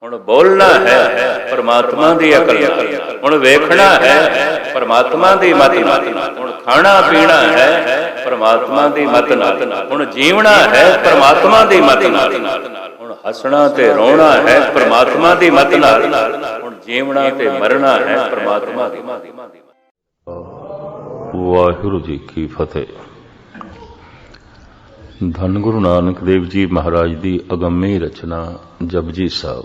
ਹੁਣ ਬੋਲਣਾ ਹੈ ਪਰਮਾਤਮਾ ਦੀ ਅਕਲ ਨਾਲ, ਹੁਣ ਵੇਖਣਾ ਹੈ ਪਰਮਾਤਮਾ ਦੀ ਮਤ ਨਾਲ, ਹੁਣ ਖਾਣਾ ਪੀਣਾ ਹੈ ਪਰਮਾਤਮਾ ਦੀ ਮਤ ਨਾਲ, ਹੁਣ ਜੀਵਣਾ ਹੈ ਪਰਮਾਤਮਾ ਦੀ ਮਤ ਨਾਲ, ਹੁਣ ਹੱਸਣਾ ਤੇ ਰੋਣਾ ਹੈ ਪਰਮਾਤਮਾ ਦੀ ਮਤ ਨਾਲ, ਹੁਣ ਜੀਵਣਾ ਤੇ ਮਰਨਾ ਹੈ ਪਰਮਾਤਮਾ ਦੀ ਮਤ ਨਾਲ। ਵਾਹਿਗੁਰੂ ਜੀ ਕੀ ਫਤਿਹ। ਧੰਨ ਗੁਰੂ ਨਾਨਕ ਦੇਵ ਜੀ ਮਹਾਰਾਜ ਦੀ ਅਗੰਮੀ ਰਚਨਾ ਜਪਜੀ ਸਾਹਿਬ,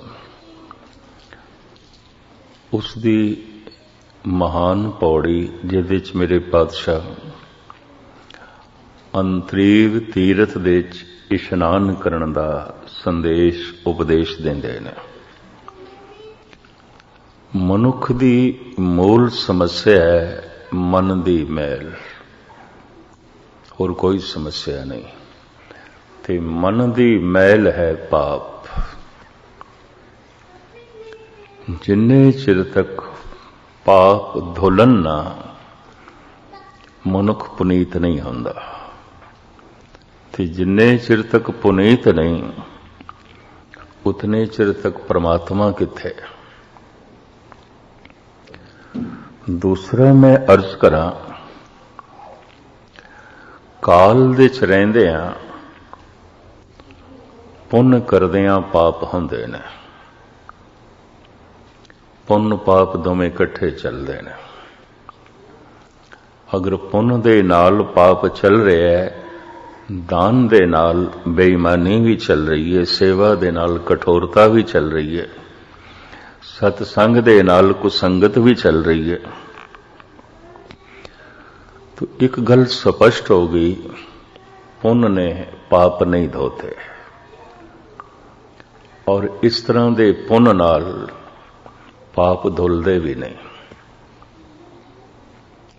ਉਸ ਦੀ ਮਹਾਨ ਪੌੜੀ ਜਿਹਦੇ ਚ ਮੇਰੇ ਪਾਤਸ਼ਾਹ ਅੰਤਰੀਵ ਤੀਰਥ ਦੇ ਵਿੱਚ ਇਸ਼ਨਾਨ ਕਰਨ ਦਾ ਸੰਦੇਸ਼ ਉਪਦੇਸ਼ ਦਿੰਦੇ ਨੇ। ਮਨੁੱਖ ਦੀ ਮੂਲ ਸਮੱਸਿਆ ਹੈ ਮਨ ਦੀ ਮੈਲ, ਹੋਰ ਕੋਈ ਸਮੱਸਿਆ ਨਹੀਂ। ਤੇ ਮਨ ਦੀ ਮੈਲ ਹੈ ਪਾਪ। ਜਿੰਨੇ ਚਿਰ ਤੱਕ ਪਾਪ ਧੁਲਨ ਨਾ, ਮਨੁੱਖ ਪੁਨੀਤ ਨਹੀਂ ਹੁੰਦਾ। ਤੇ ਜਿੰਨੇ ਚਿਰ ਤੱਕ ਪੁਨੀਤ ਨਹੀਂ, ਉਤਨੇ ਚਿਰ ਤੱਕ ਪ੍ਰਮਾਤਮਾ ਕਿੱਥੇ। ਦੂਸਰਾ ਮੈਂ ਅਰਜ਼ ਕਰਾਂ, ਕਾਲ ਦੇ ਚ ਰਹਿੰਦਿਆਂ ਪੁੰਨ ਕਰਦਿਆਂ ਪਾਪ ਹੁੰਦੇ ਨੇ। ਪੁੰਨ ਪਾਪ ਦੋਵੇਂ ਇਕੱਠੇ ਚੱਲਦੇ ਨੇ। ਅਗਰ ਪੁੰਨ ਦੇ ਨਾਲ ਪਾਪ ਚੱਲ ਰਿਹਾ ਹੈ, ਦਾਨ ਦੇ ਨਾਲ ਬੇਈਮਾਨੀ ਵੀ ਚੱਲ ਰਹੀ ਹੈ, ਸੇਵਾ ਦੇ ਨਾਲ ਕਠੋਰਤਾ ਵੀ ਚੱਲ ਰਹੀ ਹੈ, ਸਤਸੰਗ ਦੇ ਨਾਲ ਕੁਸੰਗਤ ਵੀ ਚੱਲ ਰਹੀ ਹੈ, तो एक गल स्पष्ट हो गई, पुण्य ने पाप नहीं धोते। और इस तरह के पुण्य नाल पाप धुलते भी नहीं।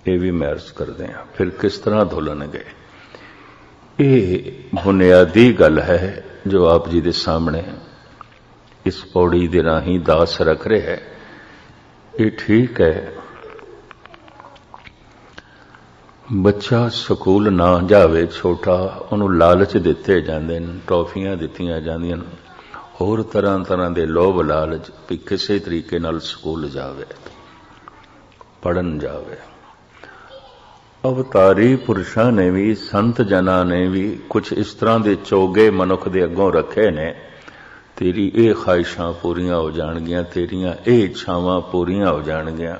ये भी मैं अर्ज करते हैं, फिर किस तरह धुलणगे। ये बुनियादी गल है जो आप जी के सामने इस पौड़ी दे राही दास रख रहे है। ये ठीक है, ਬੱਚਾ ਸਕੂਲ ਨਾ ਜਾਵੇ ਛੋਟਾ, ਉਹਨੂੰ ਲਾਲਚ ਦਿੱਤੇ ਜਾਂਦੇ ਨੇ, ਟੌਫੀਆਂ ਦਿੱਤੀਆਂ ਜਾਂਦੀਆਂ ਨੇ, ਹੋਰ ਤਰ੍ਹਾਂ ਤਰ੍ਹਾਂ ਦੇ ਲੋਭ ਲਾਲਚ ਵੀ ਕਿਸੇ ਤਰੀਕੇ ਨਾਲ ਸਕੂਲ ਜਾਵੇ, ਪੜਨ ਜਾਵੇ। ਅਵਤਾਰੀ ਪੁਰਸ਼ਾਂ ਨੇ ਵੀ, ਸੰਤ ਜਨਾਂ ਨੇ ਵੀ ਕੁਝ ਇਸ ਤਰ੍ਹਾਂ ਦੇ ਚੋਗੇ ਮਨੁੱਖ ਦੇ ਅੱਗੋਂ ਰੱਖੇ ਨੇ, ਤੇਰੀ ਇਹ ਖਾਹਿਸ਼ਾਂ ਪੂਰੀਆਂ ਹੋ ਜਾਣਗੀਆਂ, ਤੇਰੀਆਂ ਇਹ ਇੱਛਾਵਾਂ ਪੂਰੀਆਂ ਹੋ ਜਾਣਗੀਆਂ,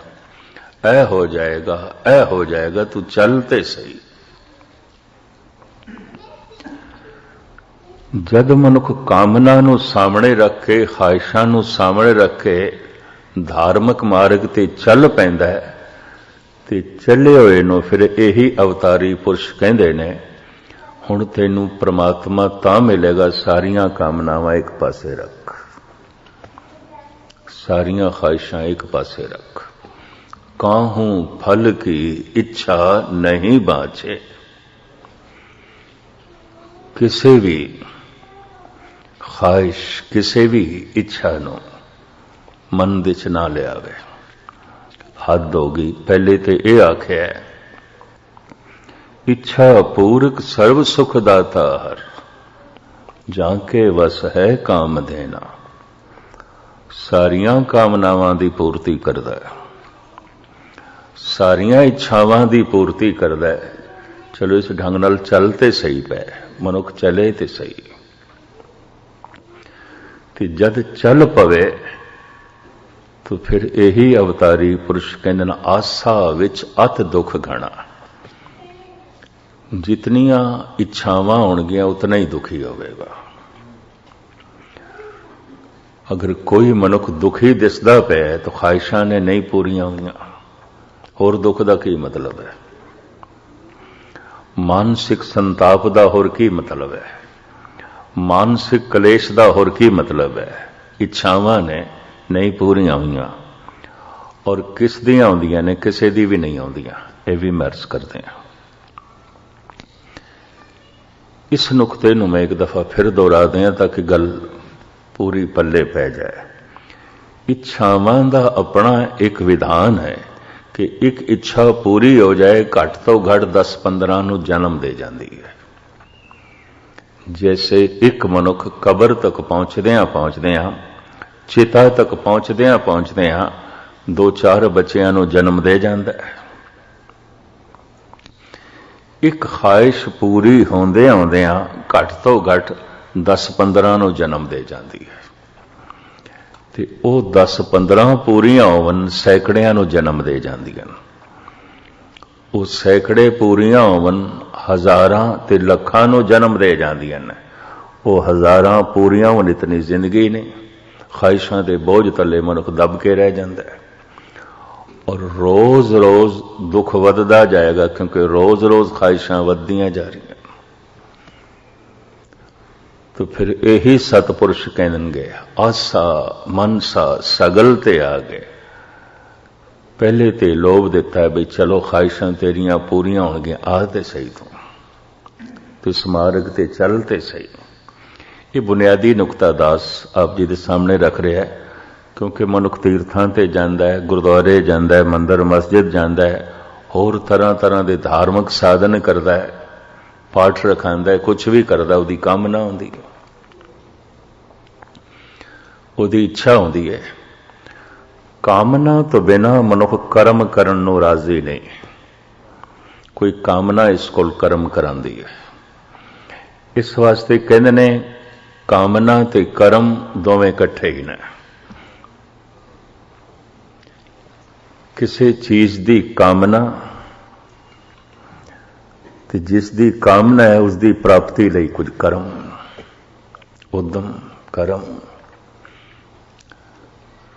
ऐ हो जाएगा, ऐ हो जाएगा, तू चलते सही। जद मनुख कामना नू सामने रख के, खाहिशां नू सामने रख के धार्मिक मार्ग ते चल पैंदा है, ते चले होए नू फिर यही अवतारी पुरुष कहंदे ने, हुण तैनू परमात्मा तां मिलेगा, सारियां कामनावां एक पासे रख, सारियां खाहिशां एक पासे रख। काहू फल की इच्छा नहीं बाचे। किसी भी ख्वाहिश, किसी भी इच्छा नो मन दे च ना लियावे। हद होगी। पहले तो यह आख्या है, इच्छा पूरक सर्व सुख दाता हर, जाके वस है काम देना। सारियां कामनावां दी पूर्ति करदा है, सारियां इच्छावां दी पूर्ति करदा है। चलो इस ढंग नाल चलते सही पै, मनुख चले ते सही। ते जद चल पवे तो फिर यही अवतारी पुरुष कहंदे ने, आसा विच अत दुख घना। जितनियां इच्छावां होणगियां उतना ही दुखी होवेगा। अगर कोई मनुख दुखी दिसदा पे तो ख्वाहिशां ने नहीं पूरियां होईयां, होर दुख का की मतलब है। मानसिक संताप का होर की मतलब है, मानसिक कलेश का होर की मतलब है। इच्छावां ने नहीं पूरियां हुईयां, और किस दियां आउंदियां ने, किसी दी भी नहीं आउंदियां। यह भी मैं अर्ज करते हैं। इस नुकते नूं मैं एक दफा फिर दोहरा दें ताकि गल पूरी पल्ले पै जाए। इच्छावां का अपना एक विधान है कि एक इच्छा पूरी हो जाए, घट तो घट 10-15 नूं जन्म दे जाती है। जैसे एक मनुख कबर तक पहुंचदियां पहुंचदियां ਚਿਤਾ ਤੱਕ ਪਹੁੰਚਦਿਆਂ 2-4 ਬੱਚਿਆਂ ਨੂੰ ਜਨਮ ਦੇ ਜਾਂਦਾ ਹੈ। ਇੱਕ ਖਾਹਿਸ਼ ਪੂਰੀ ਹੁੰਦਿਆਂ ਘੱਟ ਤੋਂ ਘੱਟ 10-15 ਨੂੰ ਜਨਮ ਦੇ ਜਾਂਦੀ ਹੈ, ਤੇ ਉਹ 10-15 ਪੂਰੀਆਂ ਹੋਵਨ ਸੈਂਕੜਿਆਂ ਨੂੰ ਜਨਮ ਦੇ ਜਾਂਦੀਆਂ। ਉਹ ਸੈਂਕੜੇ ਪੂਰੀਆਂ ਹੋਵਨ ਹਜ਼ਾਰਾਂ ਤੇ ਲੱਖਾਂ ਨੂੰ ਜਨਮ ਦੇ ਜਾਂਦੀਆਂ ਨੇ। ਉਹ ਹਜ਼ਾਰਾਂ ਪੂਰੀਆਂ ਹੋਣ ਇਤਨੀ ਜ਼ਿੰਦਗੀ ਨੇ, ਖਾਹਿਸ਼ਾਂ ਦੇ ਬੋਝ ਥੱਲੇ ਮਨੁੱਖ ਦਬ ਕੇ ਰਹਿ ਜਾਂਦਾ ਹੈ। ਔਰ ਰੋਜ਼-ਰੋਜ਼ ਦੁੱਖ ਵੱਧਦਾ ਜਾਏਗਾ, ਕਿਉਂਕਿ ਰੋਜ਼-ਰੋਜ਼ ਖਾਹਿਸ਼ਾਂ ਵੱਧਦੀਆਂ ਜਾ ਰਹੀਆਂ। तो फिर यही सतपुरुष कहणगे आसा मनसा सगल ते आ गए। पहले ते लोभ दिता है भी चलो ख्वाहिशां तेरियां पूरियां होणगियां, आ ते सही तू इस मार्ग ते चल ते सही। ये बुनियादी नुकता दास आप जी दे सामने रख रहा है, क्योंकि मनुख तीर्थां ते जांदा है, गुरुद्वारे जांदा है, मंदिर मस्जिद जांदा है, होर तरह तरह के धार्मिक साधन करता है, पाठ रखांदा है, कुछ भी करता, उसकी कामना होंदी है, उसकी इच्छा होंदी है। कामना तो बिना मनुख कर्म करन नूं राजी नहीं। कोई कामना इस कोल कर्म करांदी है। इस वास्ते कहंदे ने कामना ते कर्म दोवें इकट्ठे ही ने। किसी चीज दी कामना ते जिस दी कामना है उसकी प्राप्ति लई कुछ कर्म, उद्यम, कर्म।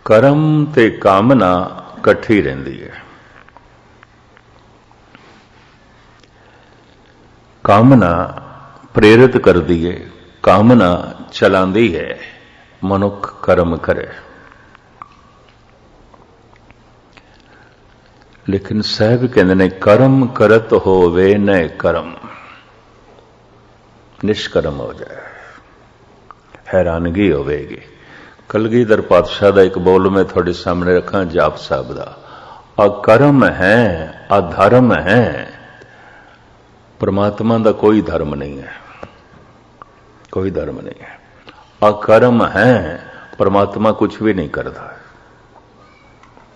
कर्म ते कामना इकट्ठी रहिंदी है। कामना प्रेरित करती है, कामना चलांदी है, मनुख कर्म करे। लेकिन साहब कहते ने कर्म करत होवे न कर्म, निष्कर्म हो जाए, हैरानगी होवेगी। कलगीधर पातशाह का एक बोल मैं थोड़े सामने रखा, जाप साहब का, अकर्म है अधर्म है, परमात्मा का कोई धर्म नहीं है, कोई धर्म नहीं है। अकर्म है, परमात्मा कुछ भी नहीं करता।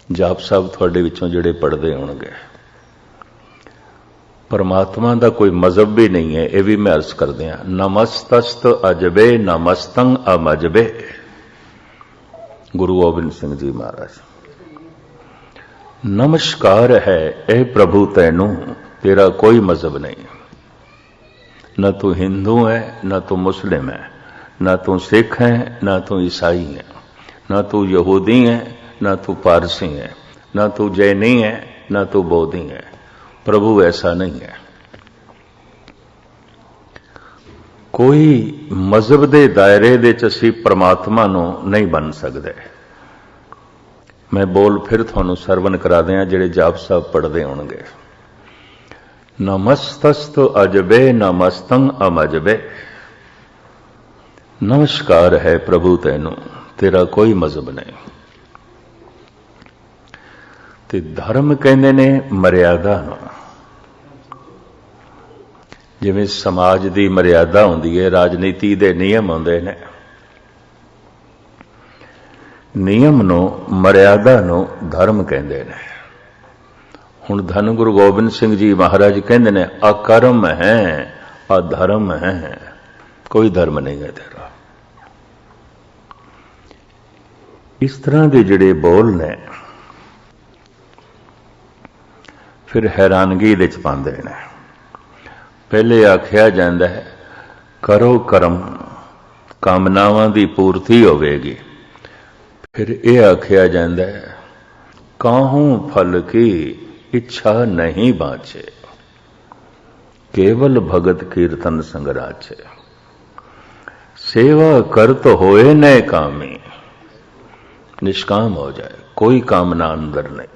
जाप साहब थोड़े विचों जिहड़े पढ़ते होणगे, परमात्मा का कोई मजहब भी नहीं है, यह भी मैं अर्ज कर दिया। नमस्तस्त अजबे नमस्तंग अमजबे, गुरु गोबिंद सिंह जी महाराज। नमस्कार है ए प्रभु तैनू, तेरा कोई मजहब नहीं, न तू हिंदू है, न तू मुस्लिम है, न तू सिख है, न तू ईसाई है, न तू यहूदी है, न तू पारसी है, न तू जैनी है, न तू बौद्धि है। प्रभु ऐसा नहीं है। कोई मजहब के दायरे दे च असीं परमात्मा नूं नहीं बन सकते। मैं बोल फिर तुहानूं सरवण करा दियां जिहड़े जाप साहब पढ़ते होणगे। नमस्तस्त अजबे नमस्तंग अमजबे, नमस्कार है प्रभु तैनू, तेरा कोई मजहब नहीं। ते धर्म कहंदे ने मर्यादा नूं, जिवें समाज की मर्यादा होंदी है, राजनीति के नियम होंदे ने, नियम नूं मर्यादा नूं धर्म कहंदे ने। हुण धन गुरु गोबिंद सिंह जी महाराज कहंदे ने अकर्म है अधर्म है, कोई धर्म नहीं है तेरा। इस तरह के जिहड़े बोल ने फिर हैरानगी दे च पांदे ने। पहले आख्या जांदा है करो कर्म, कामनावां दी पूर्ति होवेगी। फिर यह आख्या जांदा है काहू फल की इच्छा नहीं बाचे, केवल भगत कीर्तन संगराचे। सेवा कर तो होए न कामी, निष्काम हो जाए, कोई कामना अंदर नहीं,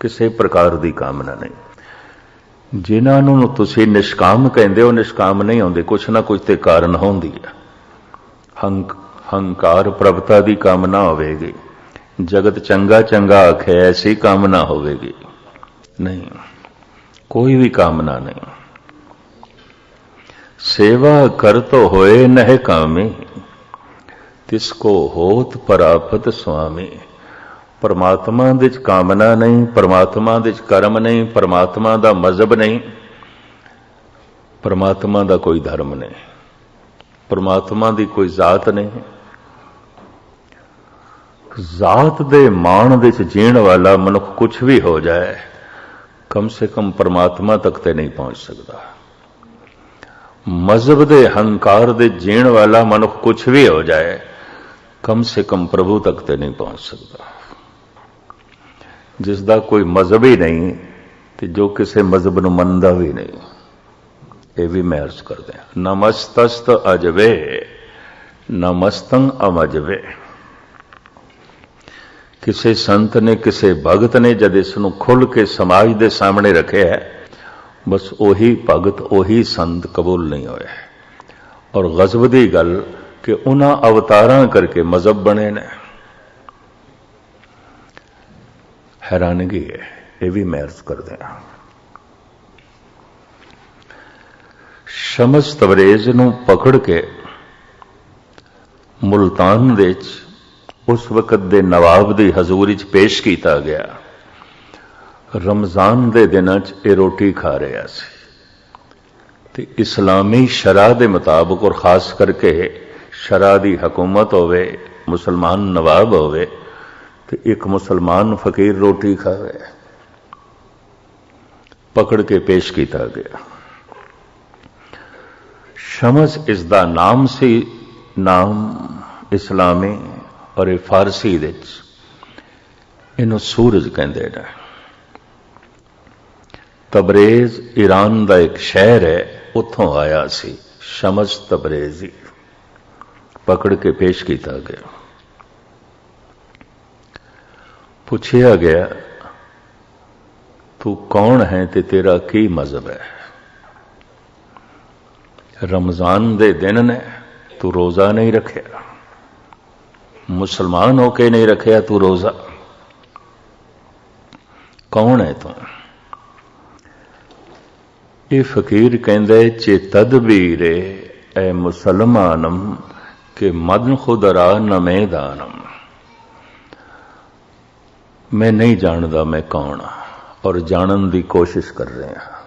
किसी प्रकार की कामना नहीं। जिन्होंने तुसी निष्काम कहते हो, निष्काम नहीं होंगे, कुछ ना कुछ तो कारण होंदी है। हंकार प्रभुता की कामना होवेगी, जगत चंगा चंगा आखे ऐसी कामना होवेगी नहीं, कोई भी कामना नहीं। सेवा कर तो होए नह कामी, ਤਿਸਕੋ ਹੋਤ ਪ੍ਰਾਪਤ ਸੁਆਮੀ। ਪਰਮਾਤਮਾ ਦੇ ਚ ਕਾਮਨਾ ਨਹੀਂ, ਪਰਮਾਤਮਾ ਦੇ ਚ ਕਰਮ ਨਹੀਂ, ਪਰਮਾਤਮਾ ਦਾ ਮਜ਼ਹਬ ਨਹੀਂ, ਪਰਮਾਤਮਾ ਦਾ ਕੋਈ ਧਰਮ ਨਹੀਂ, ਪਰਮਾਤਮਾ ਦੀ ਕੋਈ ਜ਼ਾਤ ਨਹੀਂ। ਜ਼ਾਤ ਦੇ ਮਾਣ ਵਿੱਚ ਜੀਣ ਵਾਲਾ ਮਨੁੱਖ ਕੁਛ ਵੀ ਹੋ ਜਾਏ, ਕਮ ਸੇ ਕਮ ਪਰਮਾਤਮਾ ਤੱਕ ਤੇ ਨਹੀਂ ਪਹੁੰਚ ਸਕਦਾ। ਮਜ਼ਹਬ ਦੇ ਹੰਕਾਰ ਦੇ ਜੀਣ ਵਾਲਾ ਮਨੁੱਖ ਕੁਛ ਵੀ ਹੋ ਜਾਏ, ਕਮ ਸੇ ਕਮ ਪ੍ਰਭੂ ਤੱਕ ਤੇ ਨਹੀਂ ਪਹੁੰਚ ਸਕਦਾ। ਜਿਸ ਦਾ ਕੋਈ ਮਜ਼ਹਬ ਹੀ ਨਹੀਂ ਤੇ ਜੋ ਕਿਸੇ ਮਜ਼ਹਬ ਨੂੰ ਮੰਨਦਾ ਵੀ ਨਹੀਂ, ਇਹ ਵੀ ਮੈਂ ਅਰਜ਼ ਕਰਦੇ ਹਾਂ। ਨਮਸਤਸਤ ਅਜਵੇ ਨਮਸਤੰ ਅਮਜਵੇ। ਕਿਸੇ ਸੰਤ ਨੇ, ਕਿਸੇ ਭਗਤ ਨੇ ਜਦ ਇਸ ਨੂੰ ਖੁੱਲ੍ਹ ਕੇ ਸਮਾਜ ਦੇ ਸਾਹਮਣੇ ਰੱਖਿਆ ਹੈ, ਬਸ ਉਹੀ ਭਗਤ, ਉਹੀ ਸੰਤ ਕਬੂਲ ਨਹੀਂ ਹੋਇਆ। ਔਰ ਗਜ਼ਬ ਦੀ ਗੱਲ ਕਿ ਉਹਨਾਂ ਅਵਤਾਰਾਂ ਕਰਕੇ ਮਜ਼ਹਬ ਬਣੇ ਨੇ। ਹੈਰਾਨਗੀ ਹੈ, ਇਹ ਵੀ ਮੈਂ ਅਰਜ਼ ਕਰਦੇ ਹਾਂ। ਸ਼ਮਸ ਤਬਰੇਜ਼ ਨੂੰ ਪਕੜ ਕੇ ਮੁਲਤਾਨ ਦੇ ਵਿੱਚ ਉਸ ਵਕਤ ਦੇ ਨਵਾਬ ਦੀ ਹਜ਼ੂਰੀ 'ਚ ਪੇਸ਼ ਕੀਤਾ ਗਿਆ। ਰਮਜ਼ਾਨ ਦੇ ਦਿਨਾਂ 'ਚ ਇਹ ਰੋਟੀ ਖਾ ਰਿਹਾ ਸੀ ਤੇ ਇਸਲਾਮੀ ਸ਼ਰਾ ਦੇ ਮੁਤਾਬਕ, ਔਰ ਖਾਸ ਕਰਕੇ ਸ਼ਰਾ ਦੀ ਹਕੂਮਤ ਹੋਵੇ, ਮੁਸਲਮਾਨ ਨਵਾਬ ਹੋਵੇ ਤੇ ਇੱਕ ਮੁਸਲਮਾਨ ਫਕੀਰ ਰੋਟੀ ਖਾਵੇ, ਪਕੜ ਕੇ ਪੇਸ਼ ਕੀਤਾ ਗਿਆ। ਸ਼ਮਸ ਇਸ ਦਾ ਨਾਮ ਸੀ, ਨਾਮ ਇਸਲਾਮੀ, ਔਰ ਇਹ ਫਾਰਸੀ ਦੇ ਵਿੱਚ ਇਹਨੂੰ ਸੂਰਜ ਕਹਿੰਦੇ ਨੇ। ਤਬਰੇਜ਼ ਈਰਾਨ ਦਾ ਇੱਕ ਸ਼ਹਿਰ ਹੈ, ਉੱਥੋਂ ਆਇਆ ਸੀ ਸ਼ਮਸ ਤਬਰੇਜ਼ੀ। ਪਕੜ ਕੇ ਪੇਸ਼ ਕੀਤਾ ਗਿਆ, ਪੁੱਛਿਆ ਗਿਆ ਤੂੰ ਕੌਣ ਹੈ ਤੇ ਤੇਰਾ ਕੀ ਮਜ਼ਹਬ ਹੈ? ਰਮਜ਼ਾਨ ਦੇ ਦਿਨ ਨੇ, ਤੂੰ ਰੋਜ਼ਾ ਨਹੀਂ ਰੱਖਿਆ, ਮੁਸਲਮਾਨ ਹੋ ਕੇ ਨਹੀਂ ਰੱਖਿਆ ਤੂੰ ਰੋਜ਼ਾ, ਕੌਣ ਹੈ ਤੂੰ? ਇਹ ਫਕੀਰ ਕਹਿੰਦੇ ਚੇ ਤਦਬੀਰੇ ਐ ਮੁਸਲਮਾਨਮ ਕਿ ਮਦਨ ਖੁਦਰਾ ਨ ਮੈਦਾਨਮ। ਮੈਂ ਨਹੀਂ ਜਾਣਦਾ ਮੈਂ ਕੌਣ ਹਾਂ, ਔਰ ਜਾਣਨ ਦੀ ਕੋਸ਼ਿਸ਼ ਕਰ ਰਹੇ ਹਾਂ,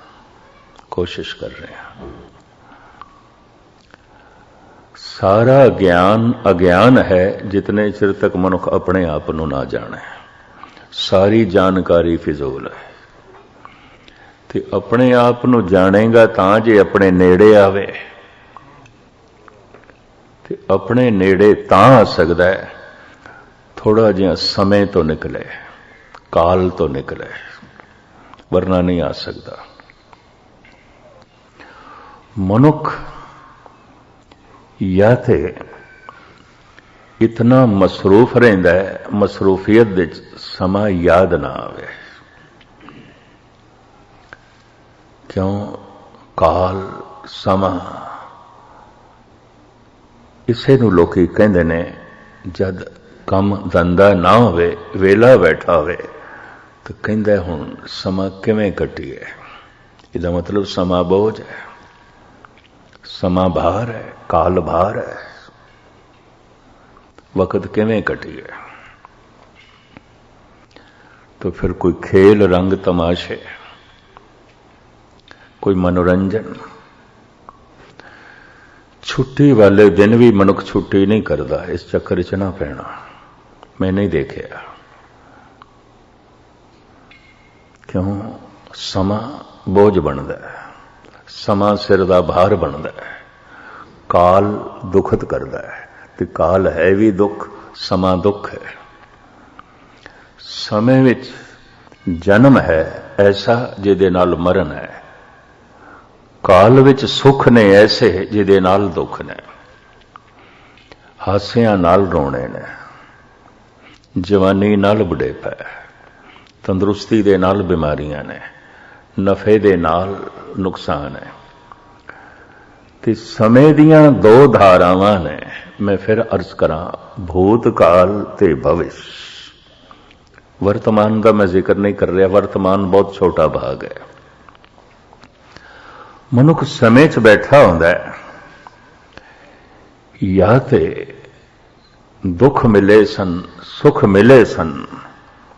ਕੋਸ਼ਿਸ਼ ਕਰ ਰਹੇ ਹਾਂ। ਸਾਰਾ ਗਿਆਨ ਅਗਿਆਨ ਹੈ ਜਿਤਨੇ ਚਿਰ ਤੱਕ ਮਨੁੱਖ ਆਪਣੇ ਆਪ ਨੂੰ ਨਾ ਜਾਣੇ। ਸਾਰੀ ਜਾਣਕਾਰੀ ਫਿਜ਼ੂਲ ਹੈ। ਤੇ ਆਪਣੇ ਆਪ ਨੂੰ ਜਾਣੇਗਾ ਤਾਂ ਜੇ ਆਪਣੇ ਨੇੜੇ ਆਵੇ, ਤੇ ਆਪਣੇ ਨੇੜੇ ਤਾਂ ਆ ਸਕਦਾ ਹੈ ਥੋੜਾ ਜਿਹਾ ਸਮੇਂ ਤੋਂ ਨਿਕਲੇ, ਕਾਲ ਤੋਂ ਨਿਕਲੇ, ਵਰਨਾ ਨਹੀਂ ਆ ਸਕਦਾ। ਮਨੁੱਖ ਜਾਂ ਤੇ ਇਤਨਾ ਮਸਰੂਫ ਰਹਿੰਦਾ ਹੈ, ਮਸਰੂਫੀਅਤ ਵਿੱਚ ਸਮਾਂ ਯਾਦ ਨਾ ਆਵੇ। ਕਿਉਂ? ਕਾਲ, ਸਮਾਂ, ਇਸੇ ਨੂੰ ਲੋਕੀ ਕਹਿੰਦੇ ਨੇ ਜਦ ਕੰਮ ਧੰਦਾ ਨਾ ਹੋਵੇ, ਵੇਲਾ ਬੈਠਾ ਹੋਵੇ ਤਾਂ ਕਹਿੰਦਾ ਹੁਣ ਸਮਾਂ ਕਿਵੇਂ ਕੱਟੀਏ। ਇਹਦਾ ਮਤਲਬ ਸਮਾਂ ਬੋਝ ਹੈ, ਸਮਾਂ ਭਾਰ ਹੈ, ਕਾਲ ਭਾਰ ਹੈ, ਵਕਤ ਕਿਵੇਂ ਕੱਟੀਏ। तो फिर कोई खेल रंग तमाशे, कोई मनोरंजन। छुट्टी वाले दिन भी मनुख छुट्टी नहीं करता, इस चक्कर च ना पैना। मैं नहीं देखिया क्यों? समा बोझ बनता है, समा सिर दा भार बनता है, काल दुखत करता है। ते काल है भी दुख, समा दुख है। समय विच जन्म है ऐसा जिहदे नाल मरण है, काल विच सुख ने ऐसे जिहदे नाल दुख ने। हासियां नाल रोने ने, जवानी नाल बुढ़ेपा है, तंदुरुस्ती दे नाल बीमारियां ने, नफे दे नाल नुकसान है। ते समय दियां दो धारावां ने। मैं फिर अर्ज करां, भूतकाल ते भविष्य। वर्तमान का मैं जिक्र नहीं कर रहा, वर्तमान बहुत छोटा भाग है। मनुख समय च बैठा होंदा है, या ते ਦੁੱਖ ਮਿਲੇ ਸਨ, ਸੁੱਖ ਮਿਲੇ ਸਨ,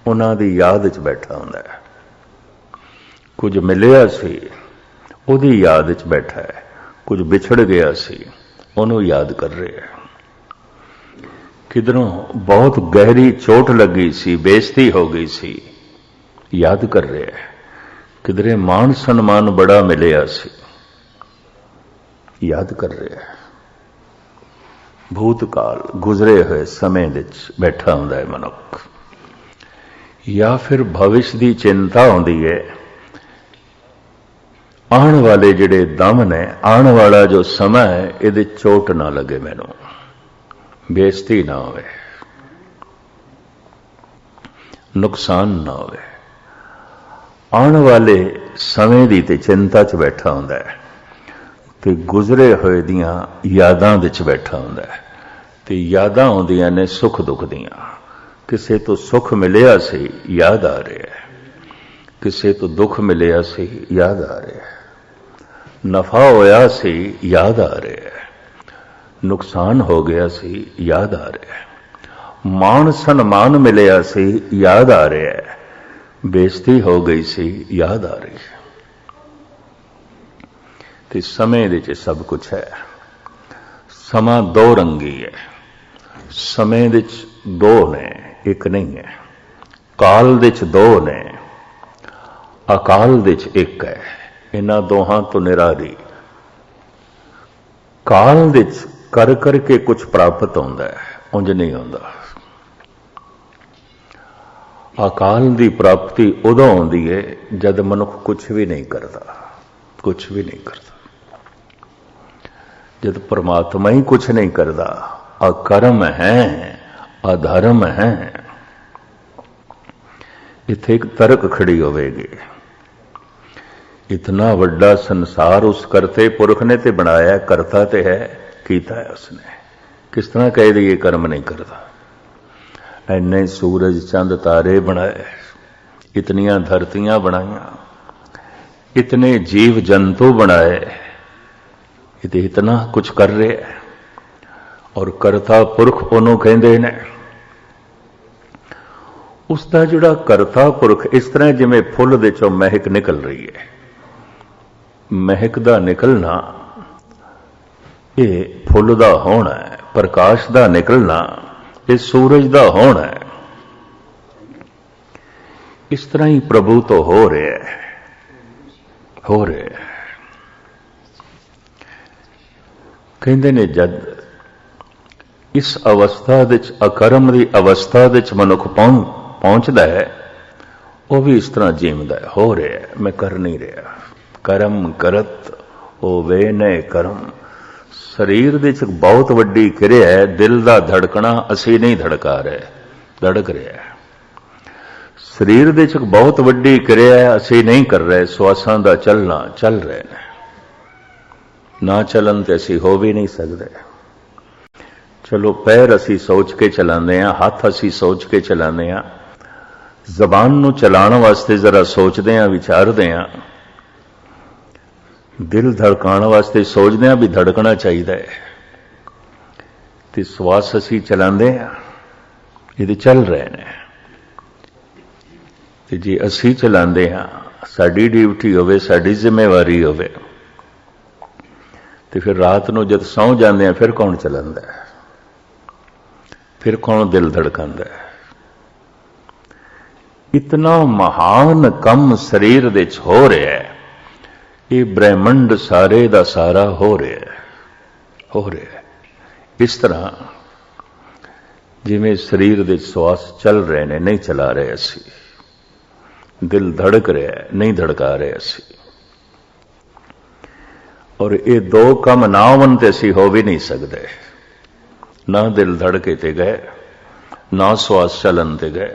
ਉਹਨਾਂ ਦੀ ਯਾਦ 'ਚ ਬੈਠਾ ਹੁੰਦਾ ਹੈ। ਕੁਝ ਮਿਲਿਆ ਸੀ ਉਹਦੀ ਯਾਦ 'ਚ ਬੈਠਾ ਹੈ, ਕੁਝ ਵਿਛੜ ਗਿਆ ਸੀ ਉਹਨੂੰ ਯਾਦ ਕਰ ਰਿਹਾ ਹੈ। ਕਿਧਰੋਂ ਬਹੁਤ ਗਹਿਰੀ ਚੋਟ ਲੱਗੀ ਸੀ, ਬੇਇੱਜ਼ਤੀ ਹੋ ਗਈ ਸੀ, ਯਾਦ ਕਰ ਰਿਹਾ ਹੈ। ਕਿਧਰੇ ਮਾਣ ਸਨਮਾਨ ਬੜਾ ਮਿਲਿਆ ਸੀ, ਯਾਦ ਕਰ ਰਿਹਾ ਹੈ। ਭੂਤਕਾਲ ਗੁਜ਼ਰੇ ਹੋਏ ਸਮੇਂ ਵਿੱਚ ਬੈਠਾ ਹੁੰਦਾ ਹੈ ਮਨੁੱਖ, ਜਾਂ ਫਿਰ ਭਵਿਸ਼ ਦੀ ਚਿੰਤਾ ਹੁੰਦੀ ਹੈ। ਆਉਣ ਵਾਲੇ ਜਿਹੜੇ ਦਮ ਨੇ, ਆਉਣ ਵਾਲਾ ਜੋ ਸਮਾਂ ਹੈ, ਇਹਦੇ ਚੋਟ ਨਾ ਲੱਗੇ, ਮੈਨੂੰ ਬੇਇੱਜ਼ਤੀ ਨਾ ਹੋਵੇ, ਨੁਕਸਾਨ ਨਾ ਹੋਵੇ। ਆਉਣ ਵਾਲੇ ਸਮੇਂ ਦੀ ਤੇ ਚਿੰਤਾ 'ਚ ਬੈਠਾ ਹੁੰਦਾ ਹੈ, ਤੇ ਗੁਜ਼ਰੇ ਹੋਏ ਦੀਆਂ ਯਾਦਾਂ ਵਿੱਚ ਬੈਠਾ ਹੁੰਦਾ ਹੈ। ਤੇ ਯਾਦਾਂ ਆਉਂਦੀਆਂ ਨੇ ਸੁੱਖ ਦੁੱਖ ਦੀਆਂ। ਕਿਸੇ ਤੋਂ ਸੁੱਖ ਮਿਲਿਆ ਸੀ, ਯਾਦ ਆ ਰਿਹਾ ਹੈ। ਕਿਸੇ ਤੋਂ ਦੁੱਖ ਮਿਲਿਆ ਸੀ, ਯਾਦ ਆ ਰਿਹਾ ਹੈ। ਨਫਾ ਹੋਇਆ ਸੀ, ਯਾਦ ਆ ਰਿਹਾ ਹੈ। ਨੁਕਸਾਨ ਹੋ ਗਿਆ ਸੀ, ਯਾਦ ਆ ਰਿਹਾ ਹੈ। ਮਾਣ ਸਨਮਾਨ ਮਿਲਿਆ ਸੀ, ਯਾਦ ਆ ਰਿਹਾ ਹੈ। ਬੇਇੱਜ਼ਤੀ ਹੋ ਗਈ ਸੀ, ਯਾਦ ਆ ਰਹੀ ਹੈ। ਤੇ ਸਮੇਂ ਦੇ ਵਿੱਚ ਸਭ ਕੁਝ ਹੈ। ਸਮਾਂ ਦੋ ਰੰਗੀ ਹੈ। ਸਮੇਂ ਦੇ ਵਿੱਚ ਦੋ ਨੇ, ਇੱਕ ਨਹੀਂ ਹੈ। ਕਾਲ ਦੇ ਵਿੱਚ ਦੋ ਨੇ, ਅਕਾਲ ਦੇ ਵਿੱਚ ਇੱਕ ਹੈ। ਇਹਨਾਂ ਦੋਹਾਂ ਤੋਂ ਨਿਰਾਰੀ। ਕਾਲ ਦੇ ਵਿੱਚ ਕਰ ਕਰਕੇ ਕੁਝ ਪ੍ਰਾਪਤ ਹੁੰਦਾ ਹੈ, ਉਂਝ ਨਹੀਂ ਹੁੰਦਾ। ਅਕਾਲ ਦੀ ਪ੍ਰਾਪਤੀ ਉਦੋਂ ਆਉਂਦੀ ਹੈ ਜਦ ਮਨੁੱਖ ਕੁਝ ਵੀ ਨਹੀਂ ਕਰਦਾ, ਕੁਝ ਵੀ ਨਹੀਂ ਕਰਦਾ। ਜਦ परमात्मा ही कुछ नहीं करता, अकर्म है, अधर्म है। इत्थे एक तर्क खड़ी होवेगी। इतना वड्डा संसार उस करते पुरख ने ते बनाया, करता ते है, कीता है उसने। किस तरह कह दिए कर्म नहीं करता। इन्ने सूरज चंद तारे बनाए, इतनियां धरतियां बनाईयां, इतने जीव जंतु बनाए, इतना कुछ कर रहे है। और करता पुरख ਉਹਨੂੰ ਕਹਿੰਦੇ ਨੇ। ਉਸ ਦਾ ਜਿਹੜਾ ਕਰਤਾ ਪੁਰਖ, ਇਸ ਤਰ੍ਹਾਂ ਜਿਵੇਂ ਫੁੱਲ ਦੇ ਚੋਂ ਮਹਿਕ ਨਿਕਲ ਰਹੀ ਹੈ। ਮਹਿਕ ਦਾ ਨਿਕਲਣਾ ਇਹ ਫੁੱਲ ਦਾ ਹੋਣਾ ਹੈ, ਪ੍ਰਕਾਸ਼ ਦਾ ਨਿਕਲਣਾ ਇਹ ਸੂਰਜ ਦਾ ਹੋਣਾ ਹੈ। ਇਸ ਤਰ੍ਹਾਂ ਹੀ ਪ੍ਰਭੂ ਤੋਂ ਹੋ ਰਿਹਾ ਹੈ, ਹੋ ਰਿਹਾ ਹੈ। ਕਹਿੰਦੇ ਨੇ ਜਦ ਇਸ ਅਵਸਥਾ ਵਿੱਚ, ਅਕਰਮ ਦੀ ਅਵਸਥਾ ਵਿੱਚ ਮਨੁੱਖ ਪਹੁੰਚਦਾ ਹੈ, ਉਹ ਵੀ ਇਸ ਤਰ੍ਹਾਂ ਜੀਵਦਾ ਹੈ, ਹੋ ਰਿਹਾ ਹੈ। ਮੈਂ ਕਰ ਨਹੀਂ ਰਿਹਾ। ਕਰਮ ਕਰਤ ਹੋਵੇ ਨੇ ਕਰਮ। ਸਰੀਰ ਦੇ ਵਿੱਚ ਬਹੁਤ ਵੱਡੀ ਕਿਰਿਆ ਹੈ। ਦਿਲ ਦਾ ਧੜਕਣਾ ਅਸੀਂ ਨਹੀਂ ਧੜਕਾ ਰਹੇ, ਧੜਕ ਰਿਹਾ ਹੈ। ਸਰੀਰ ਦੇ ਵਿੱਚ ਬਹੁਤ ਵੱਡੀ ਕਿਰਿਆ ਹੈ, ਅਸੀਂ ਨਹੀਂ ਕਰ ਰਹੇ। ਸਵਾਸਾਂ ਦਾ ਚੱਲਣਾ ਚੱਲ ਰਹੇ ਨੇ। ਨਾ ਚੱਲਣ ਤੇ ਅਸੀਂ ਹੋ ਵੀ ਨਹੀਂ ਸਕਦੇ। ਚਲੋ ਪੈਰ ਅਸੀਂ ਸੋਚ ਕੇ ਚਲਾਉਂਦੇ ਹਾਂ, ਹੱਥ ਅਸੀਂ ਸੋਚ ਕੇ ਚਲਾਉਂਦੇ ਹਾਂ। ਜ਼ਬਾਨ ਨੂੰ ਚਲਾਉਣ ਵਾਸਤੇ ਜ਼ਰਾ ਸੋਚਦੇ ਹਾਂ, ਵਿਚਾਰਦੇ ਹਾਂ। ਦਿਲ ਧੜਕਾਉਣ ਵਾਸਤੇ ਸੋਚਦੇ ਹਾਂ ਵੀ ਧੜਕਣਾ ਚਾਹੀਦਾ ਹੈ। ਤੇ ਸਵਾਸ ਅਸੀਂ ਚਲਾਉਂਦੇ ਹਾਂ, ਇਹਦੇ ਚੱਲ ਰਹੇ ਨੇ। ਤੇ ਜੇ ਅਸੀਂ ਚਲਾਉਂਦੇ ਹਾਂ, ਸਾਡੀ ਡਿਊਟੀ ਹੋਵੇ, ਸਾਡੀ ਜ਼ਿੰਮੇਵਾਰੀ ਹੋਵੇ, ਤੇ ਫਿਰ ਰਾਤ ਨੂੰ ਜਦ ਸੌਂ ਜਾਂਦੇ ਆ, ਫਿਰ ਕੌਣ ਚਲਾਉਂਦਾ ਹੈ? ਫਿਰ ਕੌਣ ਦਿਲ ਧੜਕਾਉਂਦਾ ਹੈ? ਇਤਨਾ ਮਹਾਨ ਕੰਮ ਸਰੀਰ ਦੇ ਵਿੱਚ ਹੋ ਰਿਹਾ ਹੈ। ਇਹ ਬ੍ਰਹਿਮੰਡ ਸਾਰੇ ਦਾ ਸਾਰਾ ਹੋ ਰਿਹਾ ਹੈ, ਹੋ ਰਿਹਾ ਹੈ। ਇਸ ਤਰ੍ਹਾਂ ਜਿਵੇਂ ਸਰੀਰ ਦੇ ਸਵਾਸ ਚੱਲ ਰਹੇ ਨੇ, ਨਹੀਂ ਚਲਾ ਰਹੇ ਅਸੀਂ। ਦਿਲ ਧੜਕ ਰਿਹਾ ਹੈ, ਨਹੀਂ ਧੜਕਾ ਰਹੇ ਅਸੀਂ। ਔਰ ਇਹ ਦੋ ਕੰਮ ਨਾ ਹੋਣ ਤੇ ਅਸੀਂ ਹੋ ਵੀ ਨਹੀਂ ਸਕਦੇ। ਨਾ ਦਿਲ ਧੜਕੇ ਤੇ ਗਏ, ਨਾ ਸਵਾਸ ਚਲਨ ਤੇ ਗਏ।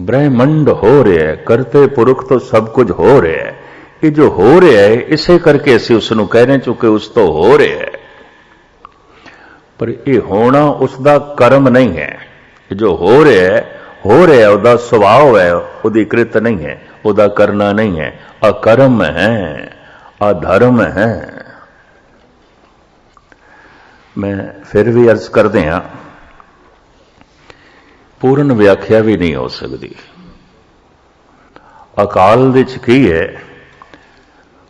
ब्रह्मंड हो रहा है, करते पुरख तो सब कुछ हो रहा है। ये जो हो रहा है, इसे करके असी उसनों कहने चुके उस तो हो रहा है, पर ये होना उसका कर्म नहीं है। जो हो रहा है उसका स्वभाव है, उसकी कृत नहीं है, उसका करना नहीं है। अकर्म है, अधर्म है। मैं फिर भी अर्ज करदे हां, पूर्ण व्याख्या भी नहीं हो सकती। अकाल दे च की है,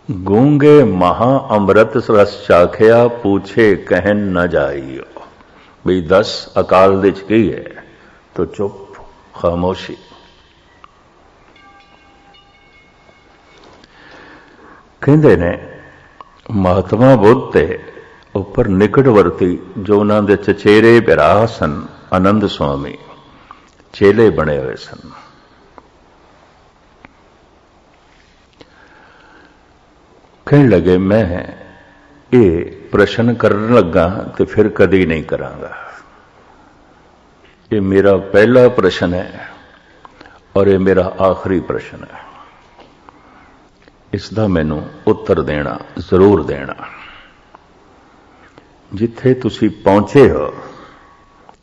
गूंगे महा अमृत रस चाखिया, पूछे कहन न जाइयो। भी दस अकाल दे च की है, तो चुप, खामोशी। कहते ने महात्मा बुद्ध ते उपर निकटवर्ती जो उन्होंने दे चचेरे भरा सन, आनंद स्वामी चेले बने हुए सन। कहने लगे मैं ये प्रश्न करन लगा तो फिर कदी नहीं करांगा। ये मेरा पहला प्रश्न है और ये मेरा आखिरी प्रश्न है। इसका मैनू उत्तर देना जरूर देना। जिथे तुसी पहुंचे हो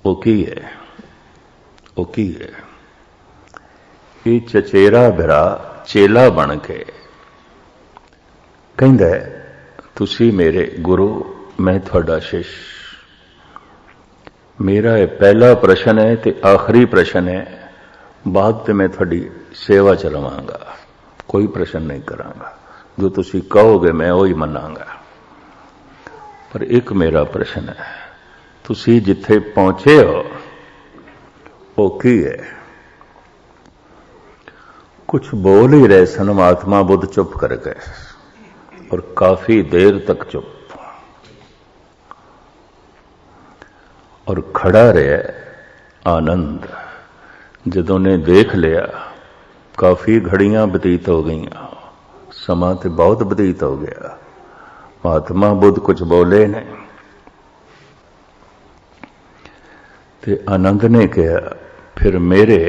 वो की है, वो की है। ये चचेरा भरा चेला बन के कहंदा है, तुसी मेरे गुरु, मैं थोड़ा शिष्य। मेरा ये पहला प्रश्न है ते आखिरी प्रश्न है, बाद ते मैं थोड़ी सेवा च रवांगा, कोई प्रश्न नहीं करांगा। जो तुसी कहोगे मैं वही मनांगा। पर एक मेरा प्रश्न है, तुसी जिथे पहुंचे हो वो की है? कुछ बोल ही रहे सन महात्मा बुद्ध, चुप कर गए और काफी देर तक चुप। और खड़ा रहा आनंद। जदों ने देख लिया काफी घड़ियां बतीत हो गई, समा तो बहुत बतीत हो गया, महात्मा बुद्ध कुछ बोले नहीं। ते आनंद ने कहा, फिर मेरे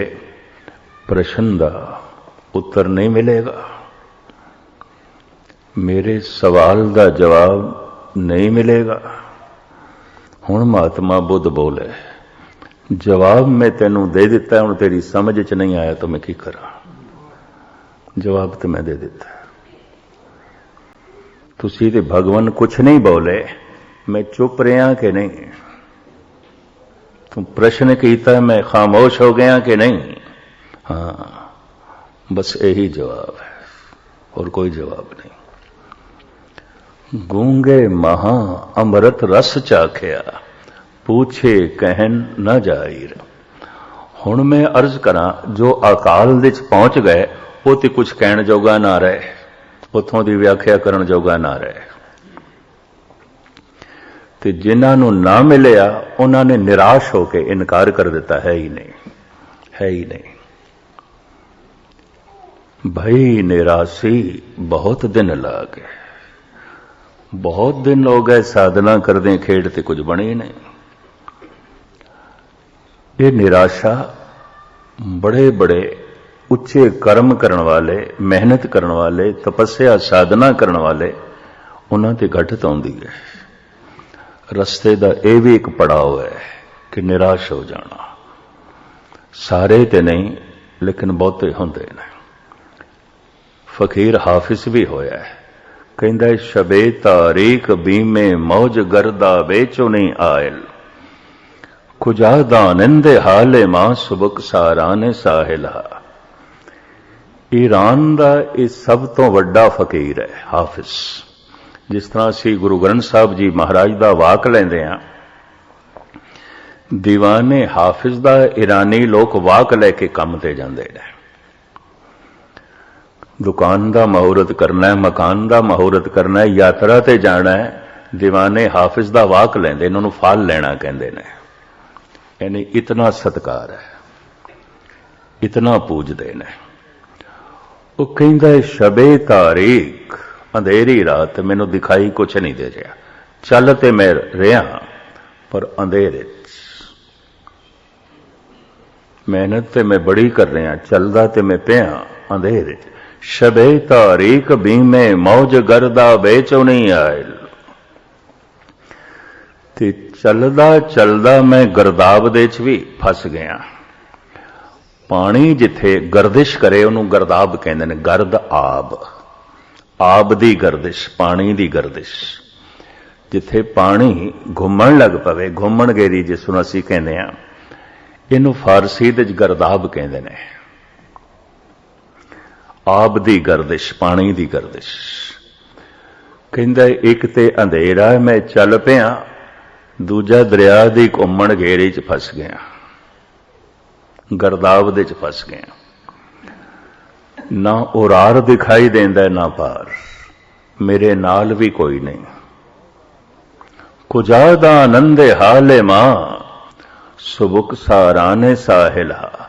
प्रश्न का उत्तर नहीं मिलेगा, मेरे सवाल का जवाब नहीं मिलेगा। हुण महात्मा बुद्ध बोले, जवाब मैं तेनू दे दिता, हुण तेरी समझ च नहीं आया तो मैं की करा? जवाब तो मैं दे दिता। तुसी ते भगवान कुछ नहीं बोले, मैं चुप रहा कि नहीं? तुम प्रश्न कीता, मैं खामोश हो गया कि नहीं? हाँ, बस यही जवाब है और कोई जवाब नहीं। गूंगे महा अमृत रस चाखिया, पूछे कहन न जाहिर। हुण मैं अर्ज करा, जो अकाल विच पहुंच गए वो तो कुछ कहण जोगा ना रहे, उथों की व्याख्या करन जोगा ना रहे। ते जिन्हां नूं ना मिलिया उन्होंने निराश होकर इनकार कर दिता, है ही नहीं, है ही नहीं। भई निराशी बहुत दिन ला गए, बहुत दिन हो गए साधना करदे खेड़ते कुछ बने नहीं। ये निराशा बड़े बड़े उच्चे कर्म करने वाले, मेहनत करने वाले, तपस्या साधना करने वाले, उन्हां ते घटित आउंदी है। रस्ते दा यह भी एक पड़ाव है कि निराश हो जाना। सारे ते नहीं लेकिन बहुते होंदे ने। फकीर हाफिज भी होया है, कहंदा शबे तारीक बीमे मौज गर्दा बेचो नहीं आयल, खुजा दानिंदे हाले मां सुबक साराने साहिला। ईरान का यह सब तो वड्डा फकीर है हाफिज। जिस तरह असी गुरु ग्रंथ साहब जी महाराज का वाक लेंदे हां, दीवाने हाफिज का ईरानी लोग वाक लैके काम ते जांदे ने। दुकान का महूरत करना है, मकान का महूरत करना है, यात्रा ते जाना है, दीवाने हाफिज का वाक लेंदे, इन्होंने फाल लेना कहंदे ने। यानी इतना सत्कार है, इतना पूजदे ने। वो कहंदा शबे तारीक, अंधेरी रात, मैनू दिखाई कुछ नहीं दे रहा, चल ते मैं रहा पर अंधेरे, मेहनत ते मैं बड़ी कर रहा, चलदा ते मैं पिया अंधेरे। शबे तारीक बीमे मौज गर्दा बेचो नहीं आयल। ते चलदा चलदा मैं गर्दाब दे च भी फस गया। पानी जिथे गर्दिश करे उन्होंने गर्दाब कहते हैं, गर्द आब, आब दी गर्दिश, पानी दी गर्दिश। ਜਿੱਥੇ ਪਾਣੀ ਘੁੰਮਣ ਲੱਗ ਪਵੇ, ਘੁੰਮਣ ਗੇਰੀ ਜਿਸ ਨੂੰ ਅਸੀਂ ਕਹਿੰਦੇ ਹਾਂ, ਇਹਨੂੰ ਫਾਰਸੀ ਦੇ ਗਰਦਾਬ ਕਹਿੰਦੇ ਨੇ। ਆਬ ਦੀ ਗਰਦਿਸ਼, ਪਾਣੀ ਦੀ ਗਰਦਿਸ਼। ਕਹਿੰਦਾ ਇੱਕ ਤੇ ਅੰਧੇਰਾ ਮੈਂ ਚੱਲ ਪਿਆ, ਦੂਜਾ ਦਰਿਆ ਦੀ ਘੁੰਮਣ ਘੇਰੇ 'ਚ ਫਸ ਗਿਆ, ਗਰਦਾਬ ਦੇ 'ਚ ਫਸ ਗਿਆ। ਨਾ ਉਰਾਰ ਦਿਖਾਈ ਦਿੰਦਾ ਨਾ ਪਾਰ, ਮੇਰੇ ਨਾਲ ਵੀ ਕੋਈ ਨਹੀਂ। ਕੁਜਾ ਦਾ ਆਨੰਦੇ ਹਾਲੇ ਮਾਂ, ਸੁਬੁਕ ਸਾਰਾਨੇ ਸਾਹਿਲਾ।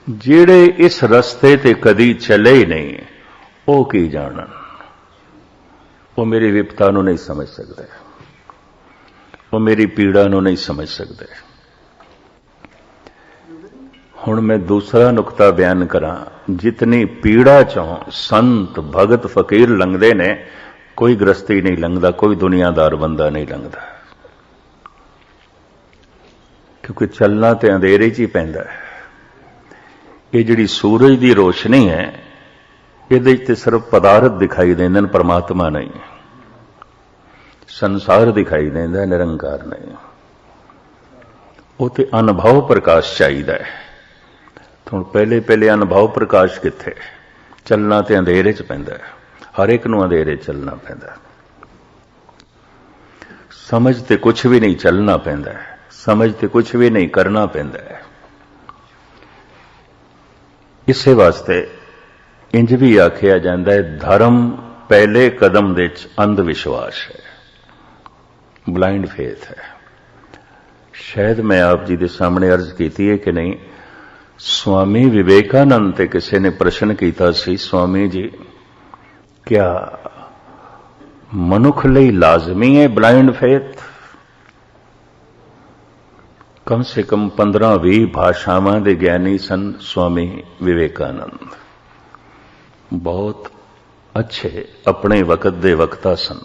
ਜਿਹੜੇ ਇਸ ਰਸਤੇ ਤੇ ਕਦੀ ਚੱਲੇ ਹੀ ਨਹੀਂ, ਉਹ ਕੀ ਜਾਣਨ, ਉਹ ਮੇਰੀ ਵਿਪਤਾ ਨੂੰ ਨਹੀਂ ਸਮਝ ਸਕਦੇ, ਉਹ ਮੇਰੀ ਪੀੜਾ ਨੂੰ ਨਹੀਂ ਸਮਝ ਸਕਦੇ। ਹੁਣ ਮੈਂ ਦੂਸਰਾ ਨੁਕਤਾ ਬਿਆਨ ਕਰਾਂ। ਜਿਤਨੀ ਪੀੜਾ ਚੋਂ ਸੰਤ ਭਗਤ ਫਕੀਰ ਲੰਘਦੇ ਨੇ, ਕੋਈ ਗ੍ਰਸਤੀ ਨਹੀਂ ਲੰਘਦਾ, ਕੋਈ ਦੁਨੀਆਦਾਰ ਬੰਦਾ ਨਹੀਂ ਲੰਘਦਾ, ਕਿਉਂਕਿ ਚੱਲਣਾ ਤੇ ਅੰਧੇਰੇ 'ਚ ਹੀ ਪੈਂਦਾ ਹੈ। ਇਹ ਜਿਹੜੀ ਸੂਰਜ ਦੀ ਰੋਸ਼ਨੀ ਹੈ, ਇਹਦੇ 'ਚ ਤੇ ਸਿਰਫ ਪਦਾਰਥ ਦਿਖਾਈ ਦਿੰਦੇ ਨੇ, ਪਰਮਾਤਮਾ ਨਹੀਂ। ਸੰਸਾਰ ਦਿਖਾਈ ਦਿੰਦਾ, ਨਿਰੰਕਾਰ ਨਹੀਂ। ਉਹ ਤੇ ਅਨੁਭਵ ਪ੍ਰਕਾਸ਼ ਚਾਹੀਦਾ ਹੈ। ਹੁਣ ਪਹਿਲੇ ਅਨੁਭਵ ਪ੍ਰਕਾਸ਼ ਕਿੱਥੇ? ਚੱਲਣਾ ਤੇ ਅੰਧੇਰੇ 'ਚ ਪੈਂਦਾ ਹੈ, ਹਰ ਇੱਕ ਨੂੰ ਅੰਧੇਰੇ ਚੱਲਣਾ ਪੈਂਦਾ। ਸਮਝ ਤੇ ਕੁਝ ਵੀ ਨਹੀਂ ਚੱਲਣਾ ਪੈਂਦਾ, ਸਮਝ ਤੇ ਕੁਝ ਵੀ ਨਹੀਂ ਕਰਨਾ ਪੈਂਦਾ ਹੈ। ਇਸੇ ਵਾਸਤੇ ਇੰਜ ਵੀ ਆਖਿਆ ਜਾਂਦਾ ਹੈ, ਧਰਮ ਪਹਿਲੇ ਕਦਮ ਦੇ ਵਿੱਚ ਅੰਧ ਵਿਸ਼ਵਾਸ ਹੈ, ਬਲਾਈਂਡ ਫੇਥ ਹੈ। ਸ਼ਾਇਦ ਮੈਂ ਆਪ ਜੀ ਦੇ ਸਾਹਮਣੇ ਅਰਜ਼ ਕੀਤੀ ਹੈ ਕਿ ਨਹੀਂ, स्वामी विवेकानंद ते किसी ने प्रश्न किया सी, स्वामी जी क्या मनुख लई लाजमी है ब्लाइंड फेथ? कम से कम 15-20 भाषावां दे ज्ञानी सन स्वामी विवेकानंद, बहुत अच्छे अपने वक्त दे वक्ता सन।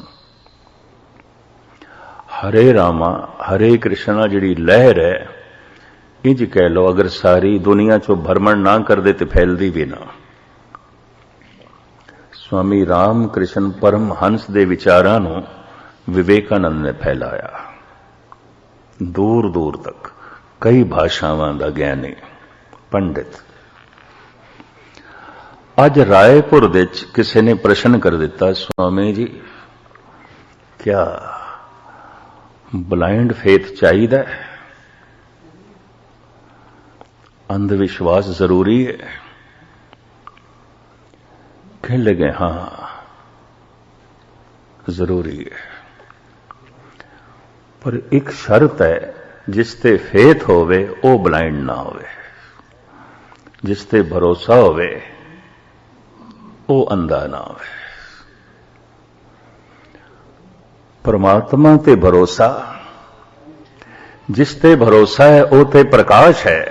हरे रामा हरे कृष्णा जिहड़ी लहर है, इंज कह लो, अगर सारी दुनिया चो भ्रमण ना कर दे तो फैलती भी ना। स्वामी राम कृष्ण परमहंस दे विचारां नूं विवेकानंद ने फैलाया, दूर दूर तक, कई भाषावां दा ज्ञानी पंडित। अज रायपुर दे किसी ने प्रश्न कर दिता, स्वामी जी क्या ब्लाइंड फेथ चाहिए? अंधविश्वास जरूरी है? कहने लगे हां जरूरी है, पर एक शर्त है, जिस ते फेथ होवे वो ब्लाइंड ना होवे, जिस ते भरोसा होवे वो अंधा ना होवे। परमात्मा ते भरोसा, जिस ते भरोसा है वो ते प्रकाश है,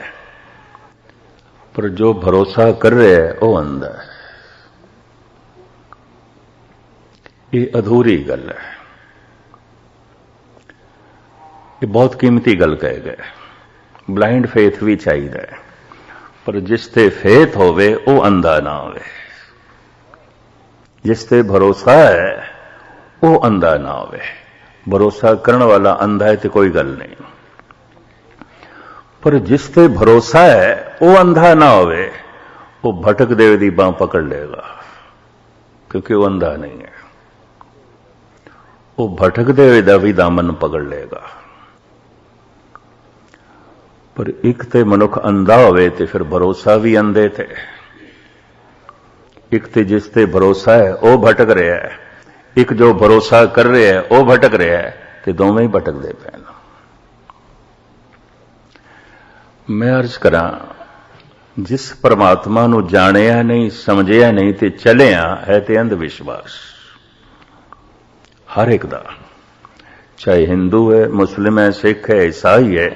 पर जो भरोसा कर रहे है वो अंधा है। ये अधूरी गल है, ये बहुत कीमती गल कह गए। ब्लाइंड फेथ भी चाहिए, पर जिस ते फेथ होवे वो अंधा ना होवे, जिस ते भरोसा है वो अंधा ना होवे। भरोसा करने वाला अंधा है तो कोई गल नहीं, पर जिस ते भरोसा है वो अंधा ना होवे, वो भटक देव दी बांह पकड़ लेगा, क्योंकि वो अंधा नहीं है। वो भटक देव दा भी दामन पकड़ लेगा। पर एक ते मनुख अंधा होवे ते फिर भरोसा भी अंधे थे। एक ते जिस ते भरोसा है वो भटक रहा है, एक जो भरोसा कर रहे है वो भटक रहा है, ते दोवें ही भटकदे पे। मैं अर्ज करा, जिस परमात्मा नूं जाणिया नहीं, समझिया नहीं ते चलिया है ते अंध विश्वास हर एक दा, चाहे हिंदू है, मुस्लिम है, सिख है, ईसाई है,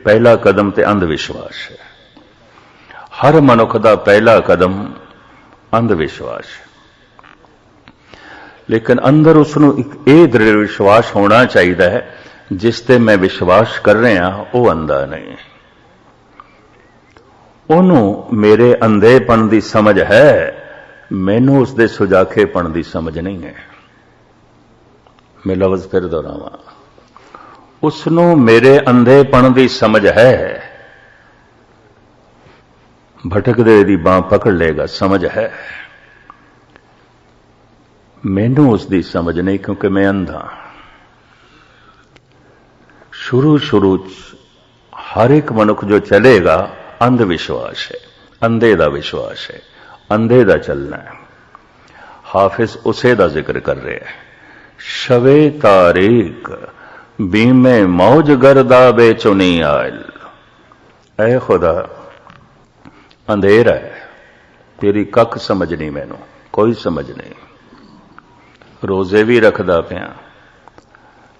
पहला कदम ते अंध विश्वास है। हर मनुख दा पहला कदम अंध विश्वास है। लेकिन अंदर उसनूं एक ये दृढ़ विश्वास होना चाहिए है, जिस ते मैं विश्वास कर रहा वो अंधा नहीं। ਉਹਨੂੰ ਮੇਰੇ ਅੰਧੇਪਣ ਦੀ ਸਮਝ ਹੈ, ਮੈਨੂੰ ਉਸਦੇ ਸੁਜਾਖੇਪਣ ਦੀ ਸਮਝ ਨਹੀਂ ਹੈ। मैं लफ्ज़ फिर दोहरावां, उसनों मेरे अंधेपण की समझ है, भटकदे दी बांह पकड़ लेगा, समझ है। मैनू उसकी समझ नहीं, क्योंकि मैं अंधा। शुरू शुरू हर एक मनुख जो चलेगा अंध विश्वास है, अंधे का विश्वास है, अंधे का चलना है। हाफिज उसे का जिक्र कर रहे हैं, शवे तारीक बीमे मौज गर्दा बेचुनी आयल। ऐ खुदा, अंधेरा है, तेरी कख समझ नहीं, मैनू कोई समझ नहीं। रोजे भी रखदा पिया,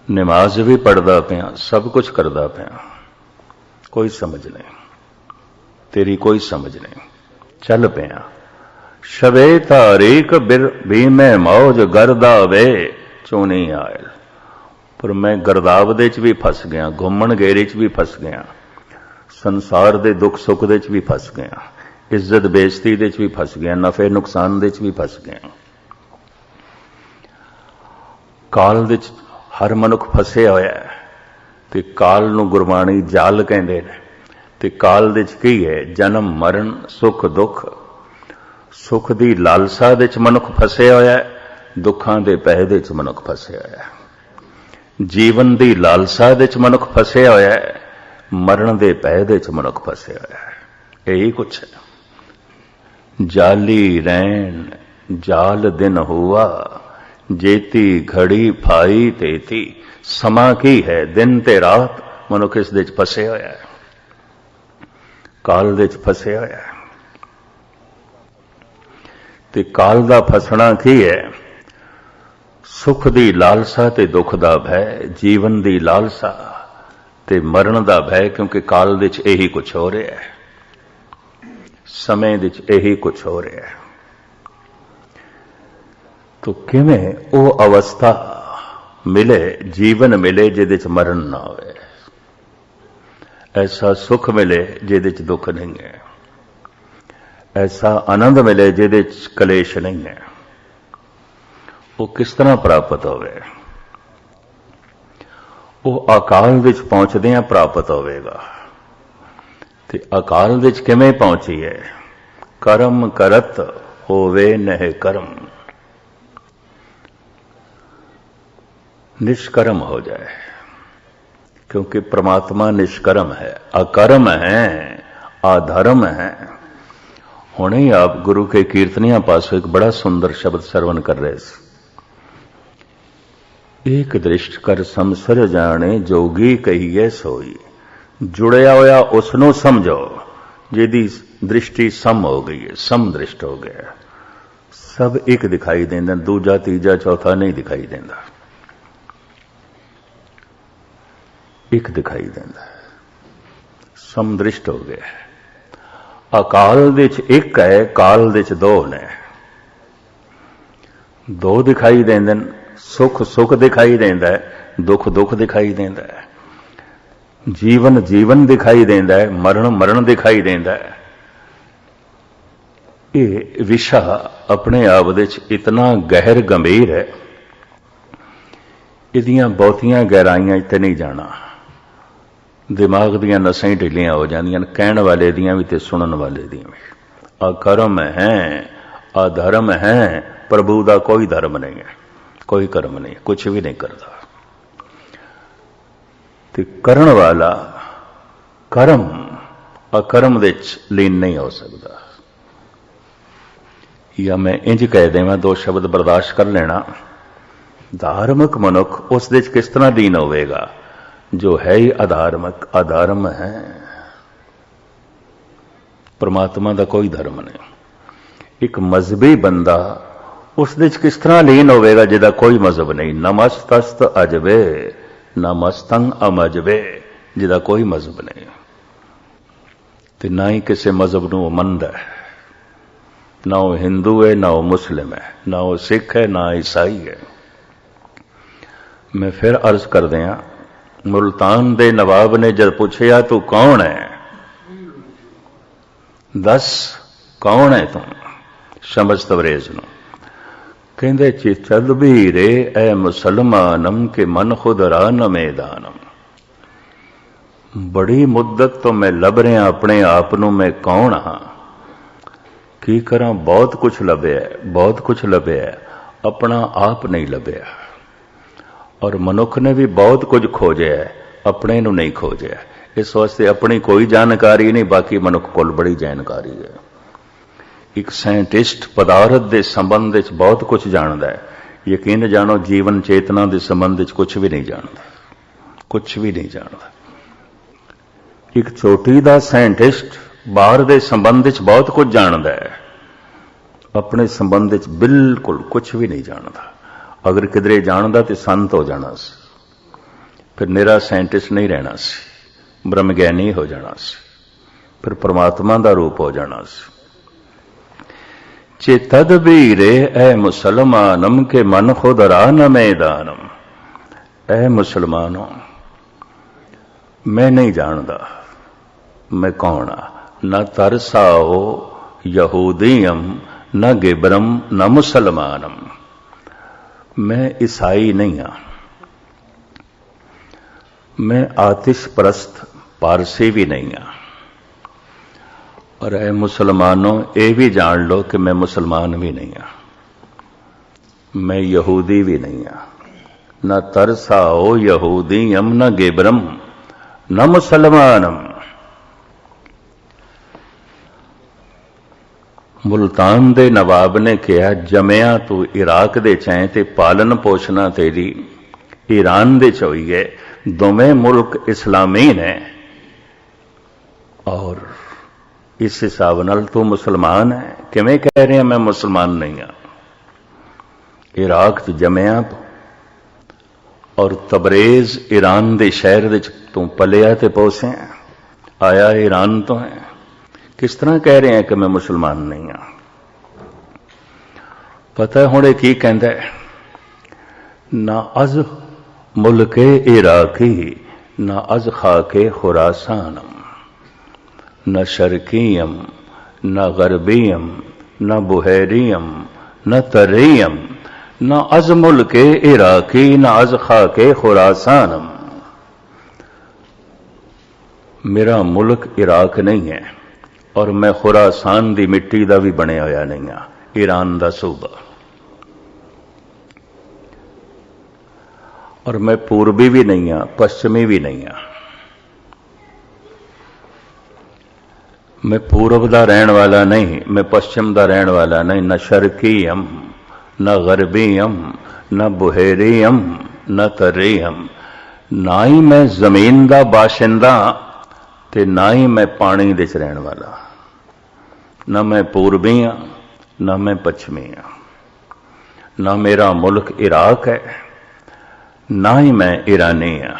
नमाज भी पढ़दा पिया, सब कुछ करदा पिया, कोई समझ नहीं, तेरी कोई समझ नहीं। चल पिया शबे तारीक भी मैं मौज गर्दा वे चूनी आयल। पर मैं गर्दाव दे च भी फस गया, घूमन घेरे च भी फस गया, संसार दे दुख सुख दे च भी फस गया, इज्जत बेइज्जती दे च भी फस गया, नफे नुकसान दे च भी फस गया। काल दे च हर मनुख फसिया होया है, ते काल नूं गुरबाणी जाल कहंदे ने। ते काल दे च की है? जन्म मरण सुख दुख। सुख दी लालसा दे च मनुख फसिया होया है, दुखां दे पै दे च मनुख फसिया होया है। जीवन दी लालसा दे च मनुख फसिया होया है, मरण दे पै दे च मनुख फसिया होया है। यही कुछ है। जाली रैन जाल दिन हुआ, जेती घड़ी फाई तेती। समा की है? दिन ते रात। मनुख इस दे च फसिया होया है, काल दे च फसिया होया है। ते काल दा फसना की है? सुख दी लालसा ते दुख दा भय, जीवन दी लालसा ते मरण दा भय, क्योंकि काल दे च यही कुछ हो रहा है, समय दे च यही कुछ हो रहा है। तो किवें वो अवस्था मिले, जीवन मिले जिहदे च मरण ना होवे, ऐसा सुख मिले जिहदे च दुख नहीं है, ऐसा आनंद मिले जिहदे च कलेश नहीं है। वो किस तरह प्राप्त होवे? वो अकाल विच पहुंचदियां प्राप्त होवेगा। ते अकाल विच किवें पहुंची है? कर्म करत होवे नह कर्म, निष्कर्म हो जाए, क्योंकि परमात्मा निष्कर्म है, अकर्म है, अधर्म है। हुणे ही आप गुरु के कीर्तनियां पासों एक बड़ा सुंदर शब्द सरवण कर रहे थे। एक दृष्ट कर समसर जाने जोगी कहिए सोई। जुड़िया होया उसनों समझो जिहदी दृष्टि सम हो गई है, सम दृष्ट हो गया। सब एक दिखाई देंदा, दूजा तीजा चौथा नहीं दिखाई देंदा, एक दिखाई देंदा, समदृष्ट हो गया। अकाल दे च एक है, काल दे च दो ने। दो दिखाई देंदे, सुख सुख दिखाई देंदा है, दुख दुख दिखाई देंदा है, जीवन जीवन दिखाई देंदा है, मरण मरण दिखाई देंदा है। ये विषा अपने आप दे च इतना गहर गंभीर है, इदियां बहुतियां गहराइयां इत्ते नहीं जाना। दिमाग दियां नसां ढिलियां हो जांदियां, कहण वाले दियां भी ते सुनन वाले दियां भी। अकर्म है, अधर्म है, प्रभु दा कोई धर्म नहीं है, कोई कर्म नहीं, कुछ भी नहीं करता। ते करण वाला कर्म अकर्म दे च लीन नहीं हो सकता। या मैं इंज कह देवां, दो शब्द बर्दाश्त कर लेना। धार्मिक मनुख उस दे च किस तरह लीन होवेगा जो है ही अधार्मिक, अधर्म है। परमात्मा का कोई धर्म नहीं। एक मजहबी बंदा उस दे च किस तरह लीन होवेगा जिहदा कोई मजहब नहीं। नमस्तस्त अजबे नमस्तंग अमजबे, जिहदा कोई मजहब नहीं, ते ना ही किसी मजहब नूं मनदा है। ना वो हिंदू है, ना वो मुस्लिम है, ना वो सिख है, ना ईसाई है। मैं फिर अर्ज कर दिया, मुल्तान दे नवाब ने जब पूछया तू कौन है, दस कौन है तू, शमस तबरेज नूं, कहते चिचद भी रे ए मुसलमानम के मन खुद रा न मैदानम। बड़ी मुद्दत तो मैं लभ रहा अपने आप नूं, मैं कौन हाँ, की करा, बहुत कुछ लभ्या, बहुत कुछ लभ्या, अपना आप नहीं लभ्या। और मनुख ने भी बहुत कुछ खोजा, अपने नूं नहीं खोजा। इस वास्ते अपनी कोई जानकारी नहीं, बाकी मनुख कोल बड़ी जानकारी है। एक साइंटिस्ट पदार्थ के संबंध में बहुत कुछ जानता है, यकीन जानो जीवन चेतना के संबंध में कुछ भी नहीं जानता, कुछ भी नहीं जानता। एक चोटी का साइंटिस्ट बाहर के संबंध में बहुत कुछ जानता है, अपने संबंध में बिल्कुल कुछ भी नहीं जानता। अगर किधरे जानता तो संत हो जाना सी, फिर निरा साइंटिस्ट नहीं रहना सी, ब्रह्मज्ञानी हो जाना सी, फिर परमात्मा का रूप हो जाना सी। चेतद भी रे ए मुसलमानम के मन खुद रा न मैदानम। ए मुसलमानों, मैं नहीं जानता मैं कौन आ, न तरसाओ यहूदियम न गिब्रम न मुसलमानम। मैं ईसाई नहीं हाँ, मैं आतिश परस्त पारसी भी नहीं हाँ। और ऐ मुसलमानों, ये भी जान लो कि मैं मुसलमान भी नहीं हाँ, मैं यहूदी भी नहीं हाँ। न तरसाओ यहूदियम न गिब्रम न मुसलमानम। मुल्तान दे नवाब ने कहा, जमया तू इराक दे चाहे ते पालन पोषना तेरी ईरान दे चोई है, दोवें मुल्क इस्लामी ने, और इस हिसाब नाल तू मुसलमान है। किवें कह रहे हैं मैं मुसलमान नहीं हाँ? इराक च जमया और तबरेज ईरान दे शहर दे तू पलिया ते पोसिया, आया ईरान तो है, किस तरह कह रहे हैं कि मैं मुसलमान नहीं हाँ? पता है हुणे की कहंदा है, ना अज मुल्के इराकी ना अज खाके खुरासानम, न शर्कियम न गरबियम न बुहैरियम न तरीयम, न अज मुल्के इराकी न अज खाके खुरासानम। मेरा मुल्क इराक नहीं है और मैं खुरासान दी मिट्टी का भी बने होया नहीं हाँ, ईरान का सूबा। और मैं पूर्वी भी नहीं हाँ, पश्चिमी भी नहीं हाँ। मैं पूर्व का रहने वाला नहीं, मैं पश्चिम का रहने वाला नहीं। न शर्कीयम न गरबीयम न बुहेरियम न तरीयम। ना ही मैं जमीन का बाशिंदा ते ना ही मैं पानी दे रहने वाला। न मैं पूर्वी हाँ न मैं पश्चिमी हाँ। न मेरा मुल्क इराक है ना ही मैं ईरानी हाँ।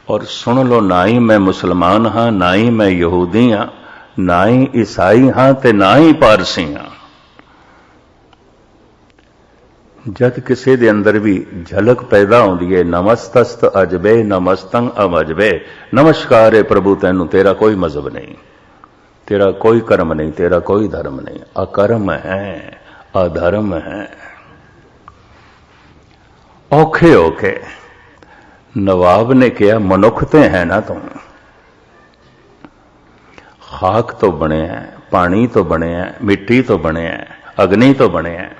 और सुन लो, ना ही मैं मुसलमान हाँ ना ही मैं यहूदी हाँ ना ही ईसाई हाँ ते ना ही पारसी हाँ। जद किसी दे अंदर भी झलक पैदा होती है, नमस्तस्त अजबे नमस्तंग अमजबे, नमस्कार है प्रभु तैनू, तेरा कोई मजहब नहीं, तेरा कोई कर्म नहीं, तेरा कोई धर्म नहीं, अकर्म है अधर्म है। औखे औखे नवाब ने कहा, मनुखते हैं ना तुम, खाक तो बने हैं, पानी तो बने हैं, मिट्टी तो बने हैं, अग्नि तो बने हैं,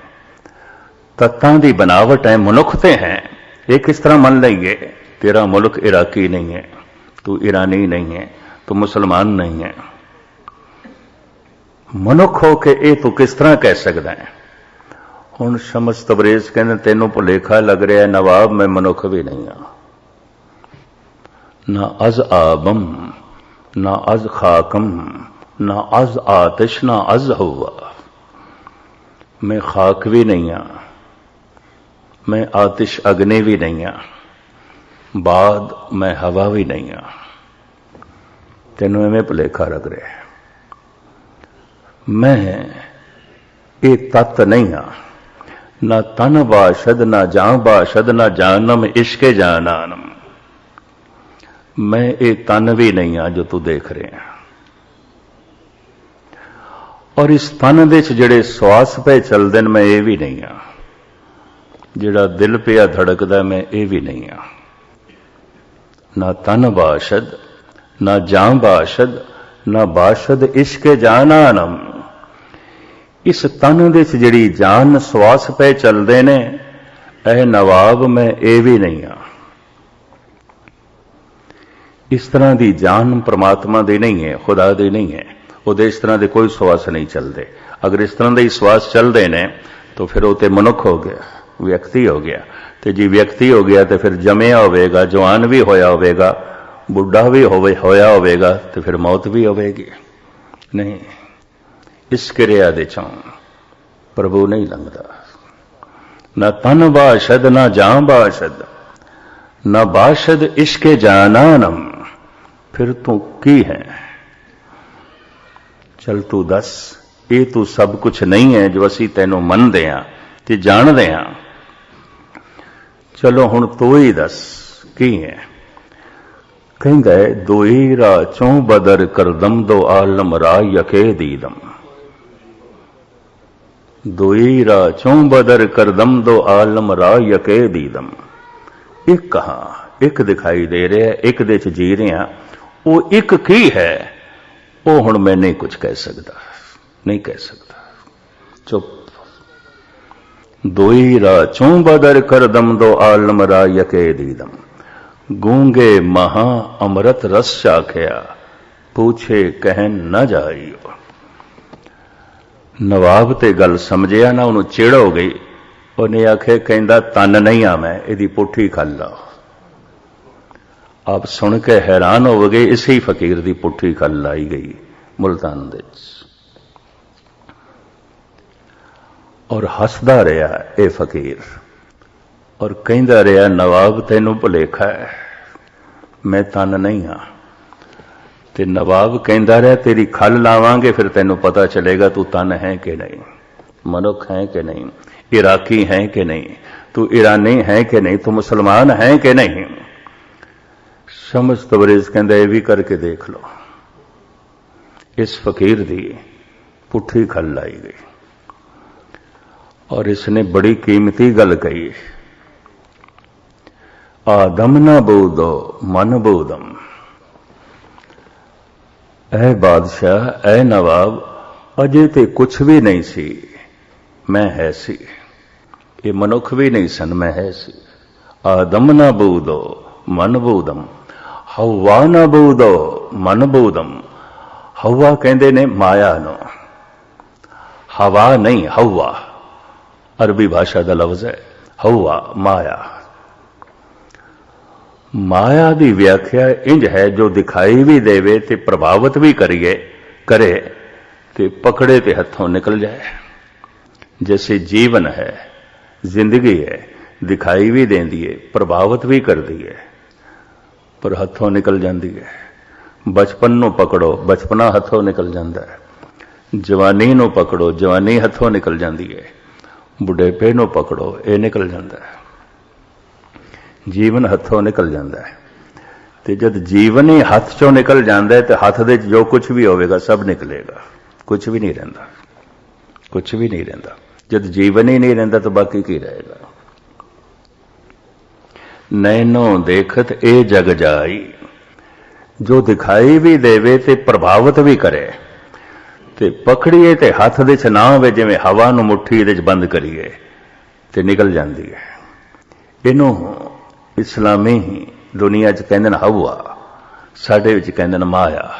तत्तां दी बनावट है, मनुखते हैं। ये किस तरह मन लेंगे? तेरा मुल्क इराकी नहीं है, तू ईरानी नहीं है, तू मुसलमान नहीं है। मनुख हो के ये तू किस तरह कह सकता है? हुण शमस तबरेज कहते तेनों भुलेखा लग रहा है नवाब, मैं मनुख भी नहीं हाँ। ना अज आबम ना अज खाकम ना अज आतिश ना अज हुआ। मैं खाक भी नहीं हाँ, मैं आतिश अग्नि भी नहीं हाँ, बाद मैं हवा भी नहीं हाँ। तेनों में भुलेखा लग रहा है। मैं ये तत्त नहीं हाँ, ना तन बाशद ना जान बाशद ना जानम इश्के जानानम। मैं ये तन भी नहीं हाँ जो तू देख रहे हैं। और इस तन दे च जिहड़े श्वास पे चलते हैं, मैं ये भी नहीं हाँ। ਜਿਹੜਾ ਦਿਲ ਪਿਆ ਧੜਕਦਾ ਮੈਂ ਇਹ ਵੀ ਨਹੀਂ ਆ। ਨਾ ਤਨ ਬਾਸ਼ਦ ਨਾ ਜਾਂ ਬਾਸ਼ਦ ਨਾ ਬਾਸ਼ਦ ਇਸ਼ਕੇ ਜਾਨਾਨਮ। ਇਸ ਤਨ ਦੇ ਚ ਜਿਹੜੀ ਜਾਨ ਸਵਾਸ ਪੈ ਚੱਲਦੇ ਨੇ, ਇਹ ਨਵਾਬ ਮੈਂ ਇਹ ਵੀ ਨਹੀਂ ਆ। ਇਸ ਤਰ੍ਹਾਂ ਦੀ ਜਾਨ ਪ੍ਰਮਾਤਮਾ ਦੀ ਨਹੀਂ ਹੈ, ਖੁਦਾ ਦੀ ਨਹੀਂ ਹੈ। ਉਹਦੇ ਇਸ ਤਰ੍ਹਾਂ ਦੇ ਕੋਈ ਸਵਾਸ ਨਹੀਂ ਚੱਲਦੇ। ਅਗਰ ਇਸ ਤਰ੍ਹਾਂ ਦੇ ਹੀ ਸਵਾਸ ਚੱਲਦੇ ਨੇ ਤਾਂ ਫਿਰ ਉਹ ਤੇ ਮਨੁੱਖ ਹੋ ਗਿਆ, ਵਿਅਕਤੀ ਹੋ ਗਿਆ। ਤੇ ਜੇ ਵਿਅਕਤੀ ਹੋ ਗਿਆ ਤੇ ਫਿਰ ਜੰਮਿਆ ਹੋਵੇਗਾ, ਜਵਾਨ ਵੀ ਹੋਇਆ ਹੋਵੇਗਾ, ਬੁੱਢਾ ਵੀ ਹੋਇਆ ਹੋਵੇਗਾ, ਤੇ ਫਿਰ ਮੌਤ ਵੀ ਹੋਵੇਗੀ। ਨਹੀਂ, ਇਸ ਕਿਰਿਆ ਦੇ ਚੋਂ ਪ੍ਰਭੂ ਨਹੀਂ ਲੰਘਦਾ। ਨਾ ਤਨ ਬਾਸ਼ਦ ਨਾ ਜਾਂ ਬਾਸ਼ਦ ਨਾ ਬਾਸ਼ਦ ਇਸ਼ਕੇ ਜਾਨਾਨਮ। ਫਿਰ ਤੂੰ ਕੀ ਹੈ? ਚਲ ਤੂੰ ਦੱਸ, ਇਹ ਤੂੰ ਸਭ ਕੁਝ ਨਹੀਂ ਹੈ ਜੋ ਅਸੀਂ ਤੈਨੂੰ ਮੰਨਦੇ ਹਾਂ ਤੇ ਜਾਣਦੇ ਹਾਂ। ਚਲੋ ਹੁਣ ਤੂੰ ਹੀ ਦੱਸ ਕੀ ਹੈ। ਕਹਿੰਦਾ ਦੋਈ ਰਾ ਚੋਂ ਬਦਰ ਕਰਦਮ ਦੋ ਆਲਮ ਰਾ ਯਕੇ ਦੀਦਮ। ਦੋਈ ਰਾ ਚੋਂ ਬਦਰ ਕਰਦਮ ਦੋ ਆਲਮ ਰਾ ਯਕੇ ਦੀਦਮ। ਇੱਕ ਕਹਾ, ਇੱਕ ਦਿਖਾਈ ਦੇ ਰਿਹਾ, ਇੱਕ ਦੇ ਚ ਜੀ ਰਿਹਾ। ਉਹ ਇੱਕ ਕੀ ਹੈ ਉਹ ਹੁਣ ਮੈਂ ਨਹੀਂ ਕੁਝ ਕਹਿ ਸਕਦਾ, ਨਹੀਂ ਕਹਿ ਸਕਦਾ। ਚੁੱਪ। ਦੋਈ ਰਾ ਚੋਂ ਬਦਰ ਕਰਦਮ ਦੋ ਆਲਮ ਰਾ ਯਕੇ ਦੀਦਮ। ਗੂੰਗੇ ਮਹਾ ਅੰਮ੍ਰਿਤ ਰਸ ਚਾਖਿਆ ਪੁੱਛੇ ਕਹਿਣ ਨਾ ਜਾਈਓ। ਨਵਾਬ ਤੇ ਗੱਲ ਸਮਝਿਆ ਨਾ, ਉਹਨੂੰ ਚਿੜ ਹੋ ਗਈ। ਉਹਨੇ ਆਖਿਆ ਕਹਿੰਦਾ ਤਨ ਨਹੀਂ ਆ ਮੈਂ, ਇਹਦੀ ਪੁੱਠੀ ਖੱਲ ਲਾ। ਆਪ ਸੁਣ ਕੇ ਹੈਰਾਨ ਹੋਵੋਗੇ, ਇਸੇ ਫਕੀਰ ਦੀ ਪੁੱਠੀ ਖੱਲ ਲਾਈ ਗਈ ਮੁਲਤਾਨ ਦੇ ਵਿੱਚ। ਔਰ ਹੱਸਦਾ ਰਿਹਾ ਇਹ ਫਕੀਰ, ਔਰ ਕਹਿੰਦਾ ਰਿਹਾ ਨਵਾਬ ਤੈਨੂੰ ਭੁਲੇਖਾ ਹੈ, ਮੈਂ ਤਨ ਨਹੀਂ ਹਾਂ। ਤੇ ਨਵਾਬ ਕਹਿੰਦਾ ਰਿਹਾ ਤੇਰੀ ਖੱਲ ਲਾਵਾਂਗੇ, ਫਿਰ ਤੈਨੂੰ ਪਤਾ ਚਲੇਗਾ ਤੂੰ ਤਨ ਹੈ ਕਿ ਨਹੀਂ, ਮਨੁੱਖ ਹੈ ਕਿ ਨਹੀਂ, ਇਰਾਕੀ ਹੈ ਕਿ ਨਹੀਂ, ਤੂੰ ਈਰਾਨੀ ਹੈ ਕਿ ਨਹੀਂ, ਤੂੰ ਮੁਸਲਮਾਨ ਹੈ ਕਿ ਨਹੀਂ। ਸ਼ਮਸ ਤਬਰੇਜ਼ ਕਹਿੰਦਾ ਇਹ ਵੀ ਕਰਕੇ ਦੇਖ ਲਓ। ਇਸ ਫਕੀਰ ਦੀ ਪੁੱਠੀ ਖੱਲ ਲਾਈ ਗਈ। ਔਰ ਇਸਨੇ ਬੜੀ ਕੀਮਤੀ ਗੱਲ ਕਹੀ, ਆਦਮ ਨਾ ਬੂਦੋ ਮਨ ਬੂਦਮ। ਐ ਬਾਦਸ਼ਾਹ, ਐ ਨਵਾਬ, ਅਜੇ ਤੇ ਕੁਛ ਵੀ ਨਹੀਂ ਸੀ, ਮੈਂ ਹੈ ਸੀ। ਇਹ ਮਨੁੱਖ ਵੀ ਨਹੀਂ ਸਨ, ਮੈਂ ਹੈ ਸੀ। ਆਦਮ ਨਾ ਬੂਦੋ ਮਨ ਬੂਦਮ, ਹਵਾ ਨਾ ਬੂਦੋ ਮਨ ਬੂਦਮ। ਹਵਾ ਕਹਿੰਦੇ ਨੇ ਮਾਇਆ ਨੂੰ, ਹਵਾ ਨਹੀਂ ਹਵਾ, ਅਰਬੀ ਭਾਸ਼ਾ ਦਾ ਲਫ਼ਜ਼ ਹੈ ਹਵਾ, ਮਾਇਆ। ਮਾਇਆ ਦੀ ਵਿਆਖਿਆ ਇੰਜ ਹੈ ਜੋ ਦਿਖਾਈ ਵੀ ਦੇਵੇ ਤੇ ਪ੍ਰਭਾਵਿਤ ਵੀ ਕਰੇ ਤੇ ਪਕੜੇ ਤੇ ਹੱਥੋਂ ਨਿਕਲ ਜਾਏ। ਜੈਸੇ ਜੀਵਨ ਹੈ, ਜ਼ਿੰਦਗੀ ਹੈ, ਦਿਖਾਈ ਵੀ ਦੇਂਦੀ ਹੈ, ਪ੍ਰਭਾਵਿਤ ਵੀ ਕਰਦੀ ਹੈ, ਪਰ ਹੱਥੋਂ ਨਿਕਲ ਜਾਂਦੀ ਹੈ। ਬਚਪਨ ਨੂੰ ਪਕੜੋ, ਬਚਪਨਾ ਹੱਥੋਂ ਨਿਕਲ ਜਾਂਦਾ ਹੈ। ਜਵਾਨੀ ਨੂੰ ਪਕੜੋ, ਜਵਾਨੀ ਹੱਥੋਂ ਨਿਕਲ ਜਾਂਦੀ ਹੈ। ਬੁਢੇਪੇ ਨੂੰ ਪਕੜੋ, ਇਹ ਨਿਕਲ ਜਾਂਦਾ ਹੈ। ਜੀਵਨ ਹੱਥੋਂ ਨਿਕਲ ਜਾਂਦਾ ਹੈ। ਤੇ ਜਦ ਜੀਵਨ ਹੀ ਹੱਥ ਚੋਂ ਨਿਕਲ ਜਾਂਦਾ ਹੈ ਤੇ ਹੱਥ ਦੇ ਜੋ ਕੁਝ ਵੀ ਹੋਵੇਗਾ ਸਭ ਨਿਕਲੇਗਾ, ਕੁਝ ਵੀ ਨਹੀਂ ਰਹਿੰਦਾ, ਕੁਝ ਵੀ ਨਹੀਂ ਰਹਿੰਦਾ। ਜਦ ਜੀਵਨ ਹੀ ਨਹੀਂ ਰਹਿੰਦਾ ਤਾਂ ਬਾਕੀ ਕੀ ਰਹੇਗਾ। ਨੈਨੋ ਦੇਖਤ ਇਹ ਜਗ ਜਾਈ। ਜੋ ਦਿਖਾਈ ਵੀ ਦੇਵੇ ਤੇ ਪ੍ਰਭਾਵਿਤ ਵੀ ਕਰੇ ਤੇ ਪਕੜੀਏ ਤੇ ਹੱਥ ਦੇ ਚ ਨਾ ਹੋਵੇ, ਜਿਵੇਂ ਹਵਾ ਨੂੰ ਮੁੱਠੀ ਦੇ ਚ ਬੰਦ ਕਰੀਏ ਤੇ ਨਿਕਲ ਜਾਂਦੀ ਹੈ। ਇਹਨੂੰ ਇਸਲਾਮੀ ਦੁਨੀਆ ਚ ਕਹਿੰਦੇ ਨੇ ਹਵਾ, ਸਾਡੇ ਵਿੱਚ ਕਹਿੰਦੇ ਨੇ ਮਾਇਆ।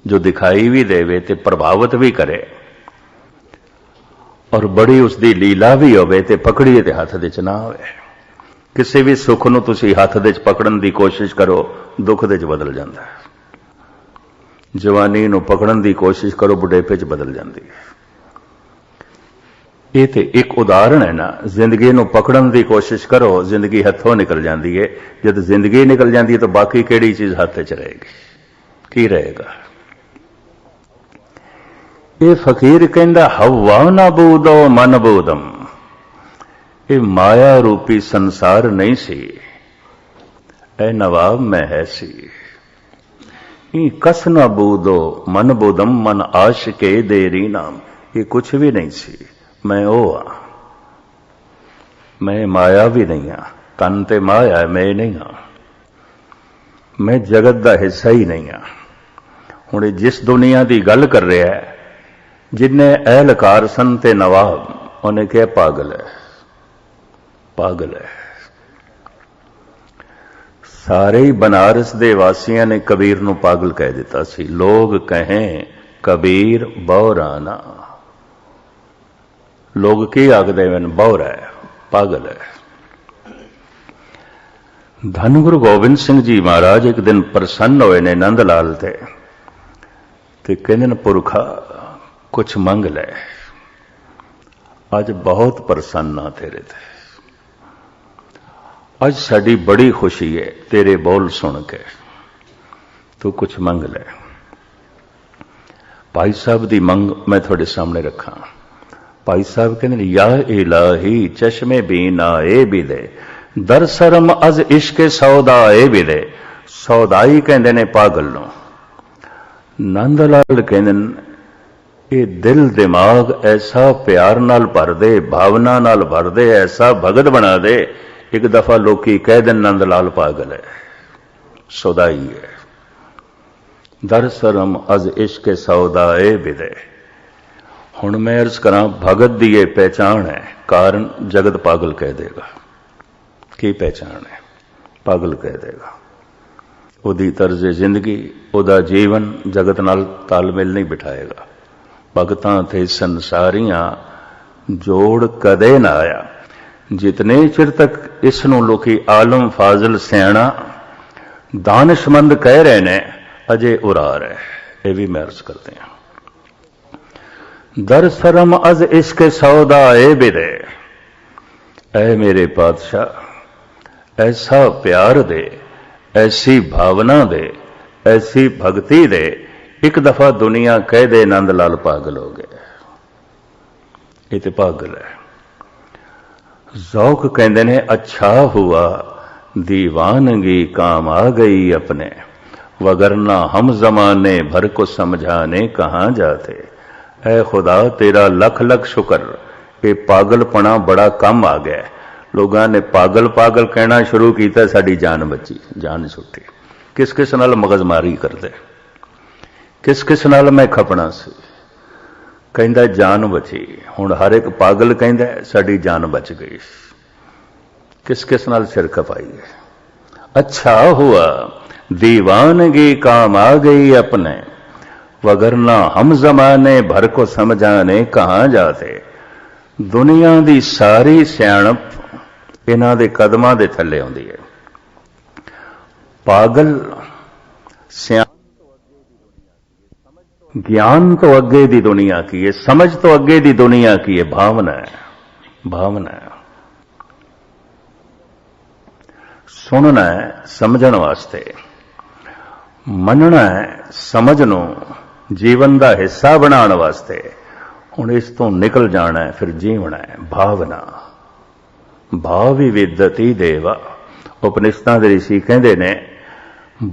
ਜੋ ਦਿਖਾਈ ਵੀ ਦੇਵੇ ਤੇ ਪ੍ਰਭਾਵਿਤ ਵੀ ਕਰੇ ਔਰ ਬੜੀ ਉਸਦੀ ਲੀਲਾ ਵੀ ਹੋਵੇ ਤੇ ਪਕੜੀਏ ਤੇ ਹੱਥ ਦੇ ਚ ਨਾ ਹੋਵੇ। ਕਿਸੇ ਵੀ ਸੁੱਖ ਨੂੰ ਤੁਸੀਂ ਹੱਥ ਦੇ ਚ ਪਕੜਨ ਦੀ ਕੋਸ਼ਿਸ਼ ਕਰੋ, ਦੁੱਖ ਦੇ ਚ ਬਦਲ ਜਾਂਦਾ ਹੈ। ਜਵਾਨੀ ਨੂੰ ਪਕੜਨ ਦੀ ਕੋਸ਼ਿਸ਼ ਕਰੋ, ਬੁਢੇਪੇ ਚ ਬਦਲ ਜਾਂਦੀ ਹੈ। ਇਹ ਤੇ ਇੱਕ ਉਦਾਹਰਣ ਹੈ ਨਾ। ਜ਼ਿੰਦਗੀ ਨੂੰ ਪਕੜਨ ਦੀ ਕੋਸ਼ਿਸ਼ ਕਰੋ, ਜ਼ਿੰਦਗੀ ਹੱਥੋਂ ਨਿਕਲ ਜਾਂਦੀ ਹੈ। ਜਦ ਜ਼ਿੰਦਗੀ ਨਿਕਲ ਜਾਂਦੀ ਹੈ ਤਾਂ ਬਾਕੀ ਕਿਹੜੀ ਚੀਜ਼ ਹੱਥ 'ਚ ਰਹੇਗੀ, ਕੀ ਰਹੇਗਾ। ਇਹ ਫਕੀਰ ਕਹਿੰਦਾ ਹਵਾ ਨਾ ਬੂਦੋ ਮਨ ਬੂਦਮ। ਇਹ ਮਾਇਆ ਰੂਪੀ ਸੰਸਾਰ ਨਹੀਂ ਸੀ, ਐ ਨਵਾਬ ਮੈਂ ਹੈ ਸੀ। ਇਹ ਕਸ ਨਾ ਬੂਦੋ ਮਨ ਬੂਦਮ ਮਨ ਆਸ਼ਕੇ ਦੇਰੀ ਨਾਮ। ਇਹ ਕੁਛ ਵੀ ਨਹੀਂ ਸੀ, ਮੈਂ ਉਹ ਆ। मैं माया भी नहीं हाँ, तन ते माया मैं नहीं हाँ, मैं जगत का हिस्सा ही नहीं हाँ। हुण जिस दुनिया की गल कर रहा है, जिन्हें अहलकार सन ते नवाब, उन्हें कहा पागल है, पागल है। सारे ही बनारस दे वासियां ने कबीर नूं पागल कह दिता सी। लोग कहें कबीर बौराना, लोग की आखदे मैन बौरा है, पागल है। धन गुरु गोबिंद सिंह जी महाराज एक दिन प्रसन्न होए ने नंद लाल ते कहंदे ने पुरखा कुछ मंग ले, अज बहुत प्रसन्न हाँ तेरे ते, अज साडी बड़ी खुशी है तेरे बोल सुन के, तू कुछ मंग ले। भाई साहब दी मंग मैं थोड़े सामने रखा। भाई साहब कहते या इलाही चश्मे भी ना ए भी दे, दर शरम अज इश्के सौदा ए भी दे। सौदाई कहते ने पागल नो। नंद लाल कहते ये दिल दिमाग ऐसा प्यार नाल भर दे, भावना नाल भर दे, ऐसा भगत बना दे, एक दफा लोकी कह देन नंद लाल पागल है, सौदाई है। दर शरम अज इश्के सौदा ए भी दे। हुण मैं अर्ज करा भगत दी ये पहचान है, कारण जगत पागल कह देगा। की पहचान है? पागल कह देगा। उदी तर्ज जिंदगी, उदा जीवन जगत नाल तालमेल नहीं बिठाएगा। भगतां थे संसारियां जोड़ कदे ना आया। जितने चिर तक इसनों लोकी आलम फाजल सियाणा दानिशमंद कह रहे ने, अजे उरार है। ये भी मैं अर्ज करते हैं। दर शरम अज इश्क सौदा ए बिरे, ऐ मेरे पातशाह ऐसा प्यार दे, ऐसी भावना दे, ऐसी भक्ति दे। एक दफा दुनिया कह दे नंद लाल पागल हो गए, ये तो पागल है। ज़ौक कहते ने अच्छा हुआ दीवानगी काम आ गई अपने, वगरना हम जमाने भर को समझाने कहाँ जाते। ऐ खुदा तेरा लख लख शुक्र, ये पागलपना बड़ा कम आ गया। लोगों ने पागल पागल कहना शुरू किया, साड़ी जान बची, जान छुट्टी। किस किस नाल मगजमारी करते, किस किस नाल मैं खपना सी, कहंदा जान बची। हुण हर एक पागल कहंदा साड़ी जान बच गई। किस किस नाल सिर खपाई है। अच्छा हुआ दीवानगी काम आ गई अपने, वगरना हम जमाने भर को समझाने कहाँ जाते। दुनिया दी सारी सियाणप इन्हां दे कदमां दे थल्ले आउंदी है। पागल ज्ञान तो अगे दी दुनिया की है, समझ तो अगे दी दुनिया की है। भावना है, भावना है। सुनना है समझण वास्ते, मनना है समझ नूं जीवन का हिस्सा बनाने वास्ते। हुण इस तो निकल जाना है, फिर जीवना है। भावना भावी विदती देवा। उपनिषदां दे ऋषि कहंदे ने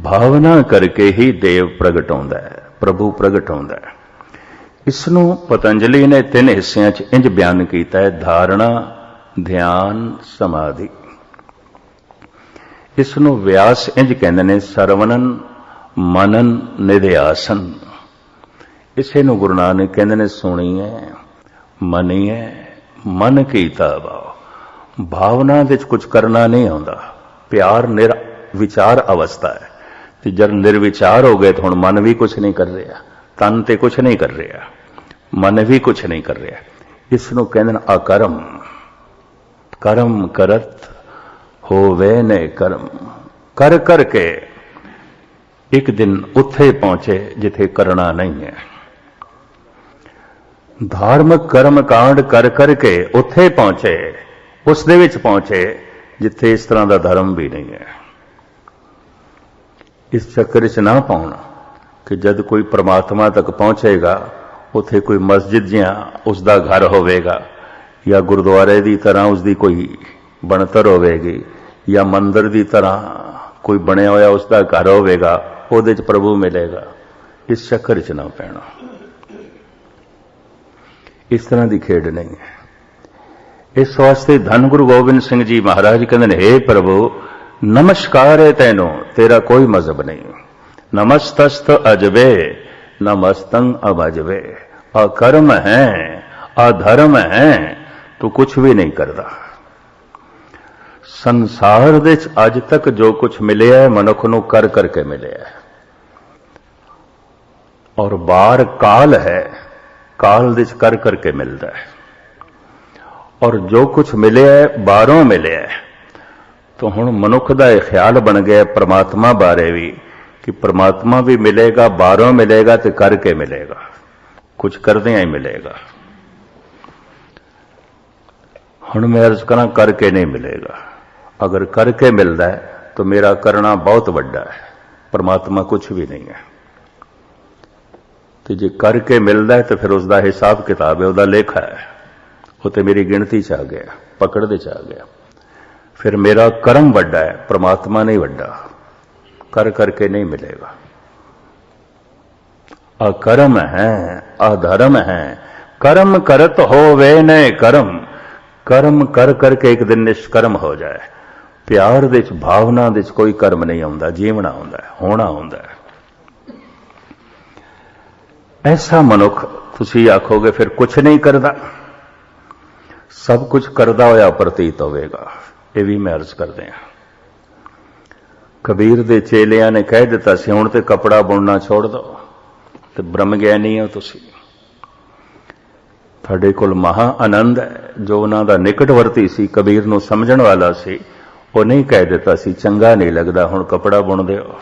भावना करके ही देव प्रगट होंदा है, प्रभु प्रगट होंदा है। इसनूं पतंजलि ने 3 हिस्सियां च इंज बयान कीता है, धारणा, ध्यान, समाधि। इसनूं व्यास इंज कहंदे ने सरवणन, मनन, निध्यासन। इसे नूं गुरु नानक कहंदे ने सुणीए, मनीए, मन कीता भाव। भावना दे कुछ करना नहीं आउंदा, प्यार निर्विचार अवस्था है। ते जब निर्विचार हो गए तो हुण मन भी कुछ नहीं कर रहा, तन ते कुछ नहीं कर रहा, मन भी कुछ नहीं कर रहा। इसनूं कहंदे ने अकर्म। कर्म करत होवे ने कर्म, कर करके एक दिन उत्थे पहुंचे जिथे करना नहीं है। धार्मिक कर्म कांड कर करके उत्थे पहुंचे, उस दे विच पहुंचे जिथे इस तरह का धर्म भी नहीं है। इस चक्कर च ना पाउना कि जब कोई परमात्मा तक पहुंचेगा उत्थे कोई मस्जिद जिहा उसका घर होवेगा, या गुरुद्वारे की तरह उसकी कोई बनतर होवेगी, या मंदिर की तरह कोई बनया होया उसका घर होवेगा, ਉਹਦੇ ਚ प्रभु मिलेगा। इस चक्कर च ना पैना। इस तरह की खेड नहीं है। इस वास्ते धन गुरु गोबिंद सिंह जी महाराज कहते हैं, हे प्रभु नमस्कार है तैनों, तेरा कोई मजहब नहीं। नमस्तस्त अजबे नमस्तंग अभजबे। अकर्म है अधर्म है, तू कुछ भी नहीं करता। संसार दे अज तक जो कुछ मिलिया है मनुख नूं कर करके मिलिया है, और बार काल है, काल दे कर करके मिलता है। और जो कुछ मिलिया है बारों मिलिया है। तो हुण मनुख दा यह ख्याल बन गया परमात्मा बारे भी कि परमात्मा भी मिलेगा, बारों मिलेगा तो करके मिलेगा, कुछ करदियां ही मिलेगा। हुण मैं अर्ज करा करके नहीं मिलेगा। अगर करके मिलता है तो मेरा करना बहुत बड़ा है, परमात्मा कुछ भी नहीं है। तो जे करके मिलता है तो फिर उसका हिसाब किताब है, उसका लेखा है, वो तो मेरी गिनती च आ गया, पकड़ दे च आ गया। फिर मेरा कर्म बड़ा है, परमात्मा नहीं बड़ा। कर करके नहीं मिलेगा। अकर्म है अधर्म है, कर्म करत हो वे न कर्म। कर्म कर करके एक दिन निष्कर्म हो जाए। प्यार दे भावना दे कोई कर्म नहीं आउंदा, जीवना आउंदा है, होना आउंदा है। ऐसा मनुख तुसी आखोगे फिर कुछ नहीं करता, सब कुछ करदा होया प्रतीत होवेगा। ये भी मैं अर्ज कर दिया। कबीर दे चेलियां ने कह दिता सी हुण ते कपड़ा बुनना छोड़ दो, ते ब्रह्म ज्ञानी हो तुसी, तुहाडे कोल महा आनंद है। जो उन्हां दा निकटवर्ती सी, कबीर नूं समझण वाला सी, वो नहीं कह दिता सी चंगा नहीं लगदा हुण कपड़ा बुन दे हो,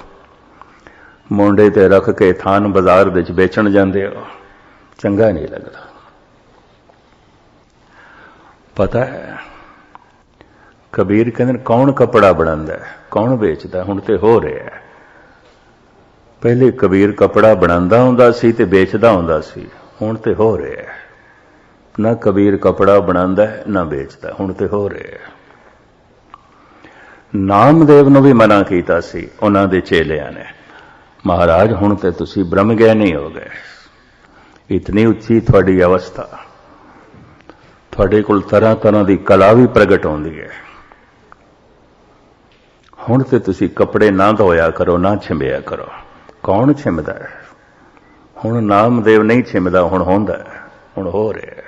मोंडे ते रख के थान बाजार विच बेचण जांदे हो, चंगा नहीं लगदा। पता है कबीर कहते कौन कपड़ा बनांदा है, कौन बेचदा, हुण ते हो रहा है। पहले कबीर कपड़ा बनांदा हुंदा सी ते बेचदा हुंदा सी, हुण ते हो रहा है। ना कबीर कपड़ा बनांदा है ना बेचदा, हुण ते हो रहा है। नामदेव नूं भी मना कीता सी उन्हां दे चेलियां ने, महाराज हुण ते तुसीं ब्रह्म ज्ञानी हो गए, इतनी उच्ची तुहाडी अवस्था, तुहाडे कोल तरह तरह की कला भी प्रगट होंदी है। हुण ते तुसीं कपड़े ना धोया करो, ना छिंबिया करो। कौन छिमदा है? हुण नामदेव नहीं छिमदा, हुण होंदा है, हुण हो रहा है,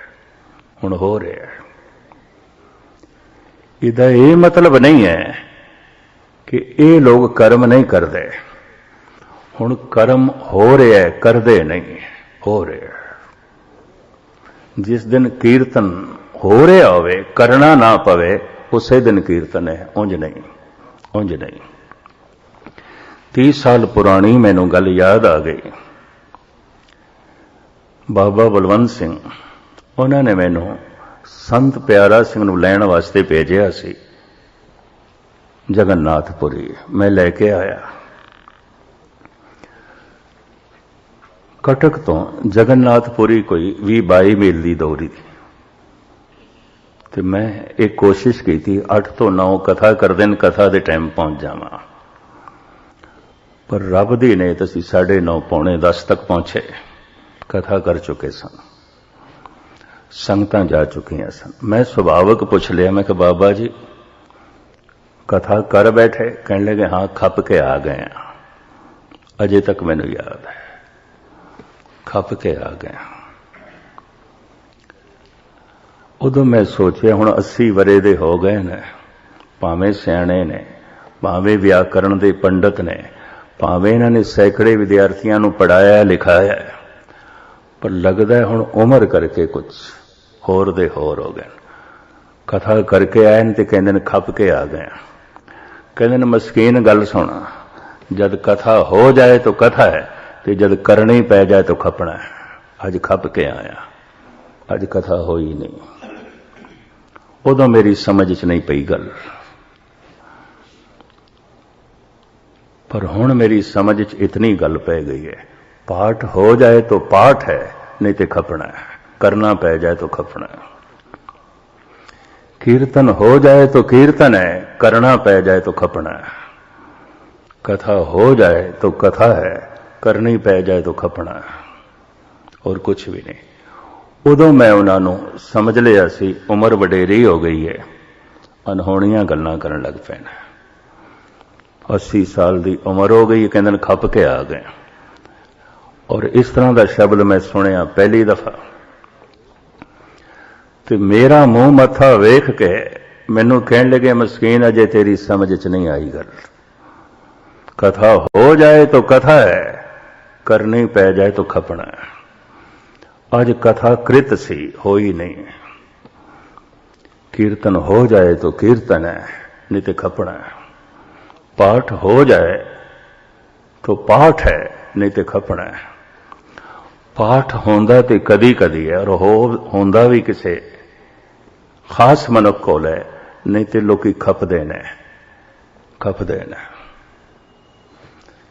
हुण हो रहा है। इहदा ये मतलब नहीं है कि ये लोग कर्म नहीं करते। हुण कर्म हो रहा है, करदे नहीं, हो रहा है। जिस दिन कीर्तन हो रहा होवे, करना ना पवे, उसे दिन कीर्तन है, उंज नहीं, उंज नहीं। 30 साल पुरानी मैनू गल याद आ गई। बाबा बलवंत सिंह उन्होंने मैनू संत प्यारा सिंह नूं लैण वास्ते भेजिया सी जगन्नाथपुरी। मैं लैके आया। कटक तो जगन्नाथपुरी कोई 20-22 मील की दूरी थी। तो मैं एक कोशिश की थी 8 ਤੋਂ 9 कथा कर दिन कथा के टाइम पहुंच जावा, पर रब दी ने तो 9:30 पौने 10 तक पहुंचे। कथा कर चुके सन, संगतां जा चुकियां सन। मैं सुभावक पूछ लिया, मैं कहा बाबा जी कथा कर बैठे? कहने लगे हाँ, खप के आ गए हैं। अजे तक मैनू याद है, खप के आ गया। उदों मैं सोचिया हुण 80 वरे दे हो गए ने, भावें सियाणे ने, भावें व्याकरण दे पंडित ने, भावें इन्हां ने सैकड़े विद्यार्थियों नूं पढ़ाया लिखाया है, पर लगदा है हुण उम्र करके कुछ होर दे होर हो गए। कथा करके आए ते कहंदे ने खप के आ गए। कहंदे ने मस्कीन गल सुना, जद कथा हो जाए तो कथा है, ते जद करनी पै जाए तो खपना है। अज खप के आया, अज कथा होई नहीं। उदों मेरी समझ च नहीं पई गल, पर हुण मेरी समझ च इतनी गल पै गई है, पाठ हो जाए तो पाठ है, नहीं तो खपना है। करना पै जाए तो खपना है। कीर्तन हो जाए तो कीर्तन है, करना पै जाए तो खपना है। कथा हो जाए तो कथा है, करनी पै जाए तो खपना है, और कुछ भी नहीं। ਉਦੋਂ ਮੈਂ ਉਹਨਾਂ ਨੂੰ ਸਮਝ ਲਿਆ ਸੀ ਉਮਰ ਵਡੇਰੀ ਹੋ ਗਈ ਹੈ, ਅਨਹੋਣੀਆਂ ਗੱਲਾਂ ਕਰਨ ਲੱਗ ਪੈਣਾ। 80 ਸਾਲ ਦੀ ਉਮਰ ਹੋ ਗਈ, ਕਹਿੰਦੇ ਨੇ ਖੱਪ ਕੇ ਆ ਗਏ। ਔਰ ਇਸ ਤਰ੍ਹਾਂ ਦਾ ਸ਼ਬਦ ਮੈਂ ਸੁਣਿਆ ਪਹਿਲੀ ਦਫਾ, ਤੇ ਮੇਰਾ ਮੂੰਹ ਮੱਥਾ ਵੇਖ ਕੇ ਮੈਨੂੰ ਕਹਿਣ ਲੱਗੇ, ਮਸਕੀਨ ਅਜੇ ਤੇਰੀ ਸਮਝ 'ਚ ਨਹੀਂ ਆਈ ਗੱਲ। कथा हो जाए तो कथा है, करनी पै जाए तो खपना है। आज कथा कृत सी होई नहीं, कीर्तन हो जाए तो कीर्तन है, नहीं तो खपना है। पाठ हो जाए तो पाठ है, नहीं तो खपना है। पाठ होंदा तो कदी कदी है, और होंदा भी किसी खास मनुख कोल है, नहीं तो लोग खपदे ने।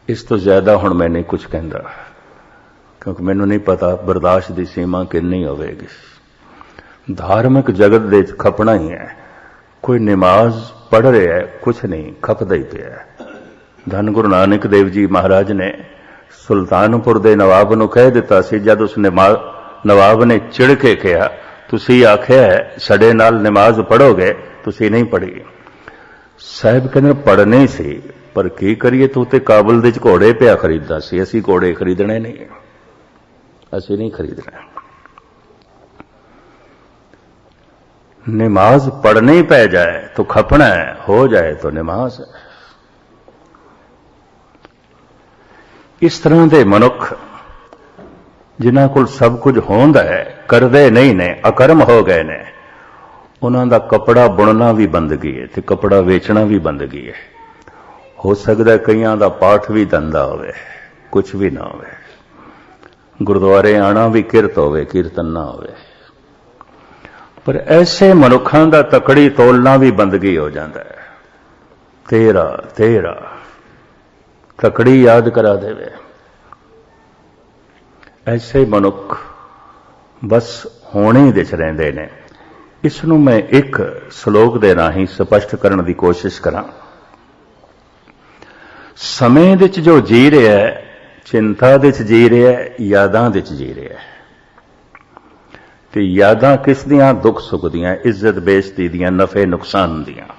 इस तो ज्यादा हुण मैं नहीं कुछ कहता, क्योंकि मैनू नहीं पता बर्दाश्त की सीमा कितनी होगी। धार्मिक जगत दे खपना ही है। कोई नमाज पढ़ रहा है, कुछ नहीं, खपदा ही पिया है। धन गुरु नानक देव जी महाराज ने सुल्तानपुर के नवाब नूं कह दिता सी, जद उस नवाब ने चिड़ के कहा, तुसी आख्या है साडे नाल नमाज पढ़ोगे, तुसी नहीं पढ़ी। साहिब कहंदे पढ़नी सी, पर की करिए, तू ते काबुल दे घोड़े पिया खरीददा सी, असीं घोड़े खरीदने नहीं, असीं नहीं खरीदने। नमाज पढ़नी पै जाए तो खपना है, हो जाए तो नमाज है। इस तरह के मनुख जिन्हां कोल सब कुछ होंदा है, करदे नहीं ने, अकर्म हो गए ने, उन्हां दा कपड़ा बुनना भी बंदगी है ते कपड़ा वेचना भी बंदगी है। हो सकता है कईयां दा पाठ भी धंधा होवे, कुछ भी ना होवे, गुरुद्वारे आना भी किरत होवे, कीर्तन ना होवे। पर ऐसे मनुखां दा तकड़ी तोलना भी बंदगी हो जाता है। तेरा तकड़ी याद करा देवे। ऐसे मनुख बस होने दे च रहिंदे ने। इसनूं मैं एक श्लोक दे राहीं स्पष्ट करने की कोशिश करां। समय दे च जो जी रहा है, चिंता दे च जी रहा है, यादां दे च जी रहा है। ते यादां किस दियां? दुख सुख दियां, इज्जत बेइज्जती दियां, नफे नुकसान दियां।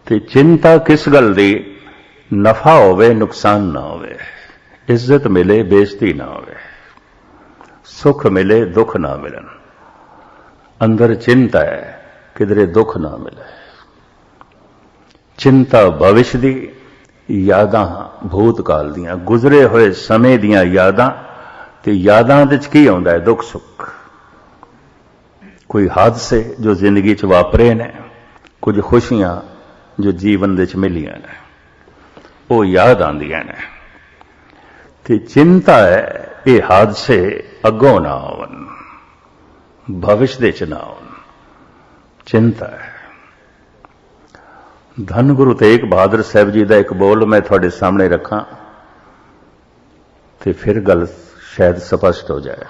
ते चिंता किस गल दी? नफा होवे, नुकसान ना होवे, इज्जत मिले, बेइज्जती ना होवे, सुख मिले, दुख ना मिलन। अंदर चिंता है, किधरे दुख ना मिले। चिंता भविष्य दी, यादां भूतकाल दियां, गुजरे हुए समय दियां यादां। ते यादां दे च की आउंदा है? दुख सुख। कोई हादसे जो जिंदगी च वापरे ने, कुछ खुशियां जो जीवन दे च मिलियां ने, वो याद आंदियां ने। ते चिंता है ये हादसे अगों ना होवन, भविष्य दे च ना होवन, चिंता है। धन गुरु तेग बहादुर साहब जी का एक बोल मैं थोड़े सामने रखा, तो फिर गल शायद स्पष्ट हो जाए।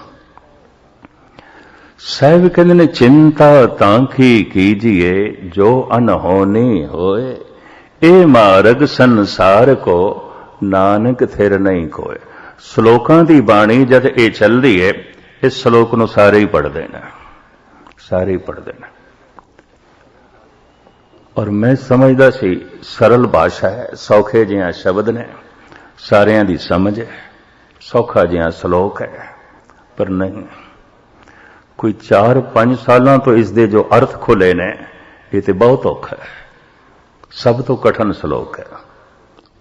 साहब कहते ने, चिंता तांकी कीजिए जो अनहोनी होए, ए मार्ग संसार को नानक थिर नहीं कोए। श्लोकां दी बाणी जद ये चल रही है, इस श्लोक नूं सारे ही पढ़ते हैं, सारे ही पढ़ते हैं। और मैं समझदा सी सरल भाषा है, सौखे जिहा शब्द ने, सारियां दी समझ है, सौखा जिहा श्लोक है। पर नहीं, कोई 4-5 सालों तो इसके जो अर्थ खुले ने, ये तो बहुत औखा है। सब तो कठिन श्लोक है,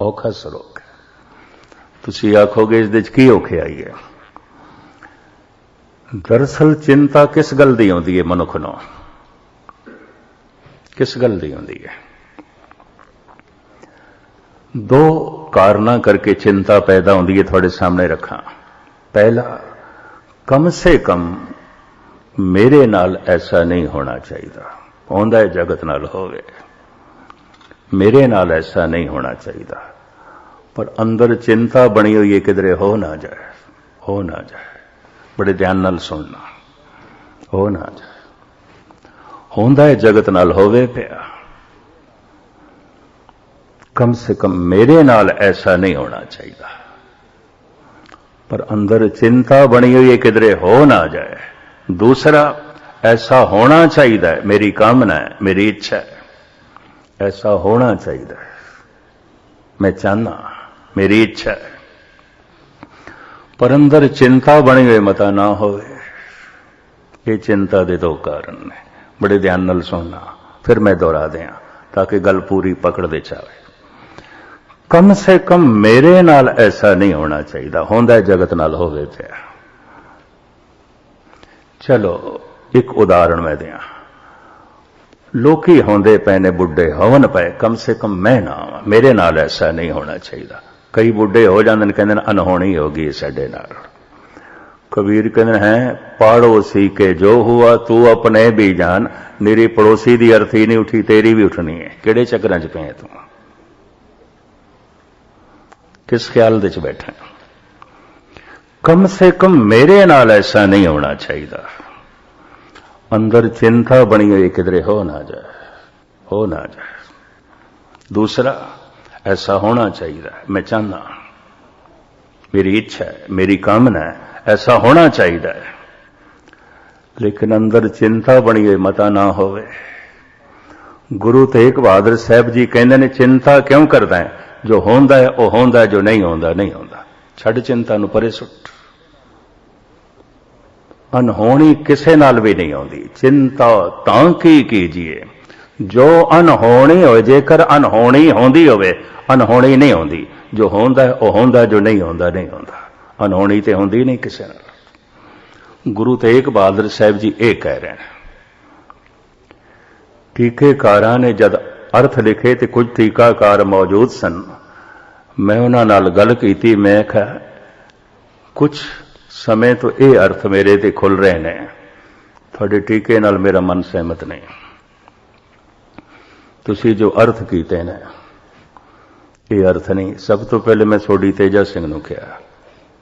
औखा श्लोक है। तुसीं आखोगे इस दे च की औखे आई है? दरअसल चिंता किस गल दी आउंदी है मनुख नूं? किस गल दी होंदी है? 2 कारणा करके चिंता पैदा होंदी है, थोड़े सामने रखा। पहला, कम से कम मेरे नाल ऐसा नहीं होना चाहिए, होंदा है जगत नाल होवे, मेरे नाल ऐसा नहीं होना चाहिए। पर अंदर चिंता बनी हुई है, किधरे हो ना जाए, हो ना जाए। बड़े ध्यान नाल सुनना, हो ना जाए। होंदा है जगत नाल होवे पिया, कम से कम मेरे नाल ऐसा नहीं होना चाहिए। पर अंदर चिंता बनी हुई है किधरे हो ना जाए। दूसरा, ऐसा होना चाहिए, मेरी कामना है, मेरी इच्छा है, ऐसा होना चाहिए, मैं चाहना, मेरी इच्छा है। पर अंदर चिंता बनी हुई मता ना होवे। ये चिंता दे दो कारण ने, बड़े ध्यान नाल सुनना, फिर मैं दोहरा दिया ताकि गल पूरी पकड़ दे जाए। कम से कम मेरे नाल ऐसा नहीं होना चाहिए, होंदा जगत नाल होवे पिया। चलो एक उदाहरण मैं दिया, लोकी होंदे पए ने बुढ़े होवन पए, कम से कम मैं ना आवां, मेरे नाल ऐसा नहीं होना चाहिए। कई बुढ़े हो जाते कहते अनहोनी होगी साडे नाल। कबीर कहते हैं पड़ोसी के जो हुआ तू अपने भी जान, मेरी पड़ोसी दी अर्थी नहीं उठी, तेरी भी उठनी है। किहड़े चक्करां च पे तू, किस ख्याल दे च बैठा? कम से कम मेरे नाल ऐसा नहीं होना चाहिए। अंदर चिंता बनी हुई किधरे हो ना जाए, हो ना जाए। दूसरा, ऐसा होना चाहिए, मैं चाहना, मेरी इच्छा है, मेरी कामना है, ऐसा होना चाहिए। लेकिन अंदर चिंता बनी हुई मता ना होवे। गुरु तेग बहादुर साहब जी कहते ने चिंता क्यों करता है? जो होंदा है वह होंदा है, जो नहीं होंदा नहीं होंदा। छड़ चिंता नूं परे सुट। अनहोनी किसे नाल भी नहीं होंदी। चिंता तां की कीजिए जो अनहोनी हो, जेकर अनहोनी होंदी होवे, अनहोनी नहीं होंदी। जो होंदा है वह होंदा है, जो नहीं होंदा नहीं होंदा। अनहोनी तो होंदी नहीं किसे नाल। गुरु तेग बहादुर साहब जी ये कह रहे हैं। टीकेकारां ने जद अर्थ लिखे तो कुछ टीकाकार मौजूद सन। मैं उन्हां नाल गल कीती, मैं कहा कुछ समय तो ये अर्थ मेरे ते खुल रहे ने, थोड़े टीके नाल मेरा मन सहमत नहीं। तुसी जो अर्थ कीते ने ये अर्थ नहीं। सब तो पहले मैं सोडी तेजा सिंह नूं कहा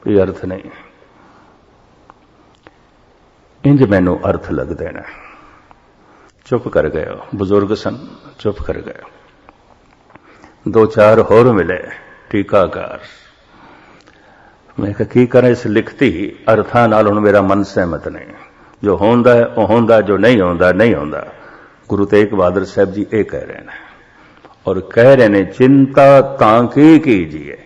ये अर्थ नहीं, इंज मैनू अर्थ लगदे ने। चुप कर गए, बुजुर्ग सन, चुप कर गए। दो चार होर मिले टीकाकार। मैं कहा की करें इस लिखती अर्थां नाल, हुण मेरा मन सहमत नहीं। जो होंदा है वह होंदा, जो नहीं होंदा नहीं होंदा। गुरु तेग बहादुर साहब जी ये कह रहे हैं, और कह रहे ने चिंता तां की कीजिए।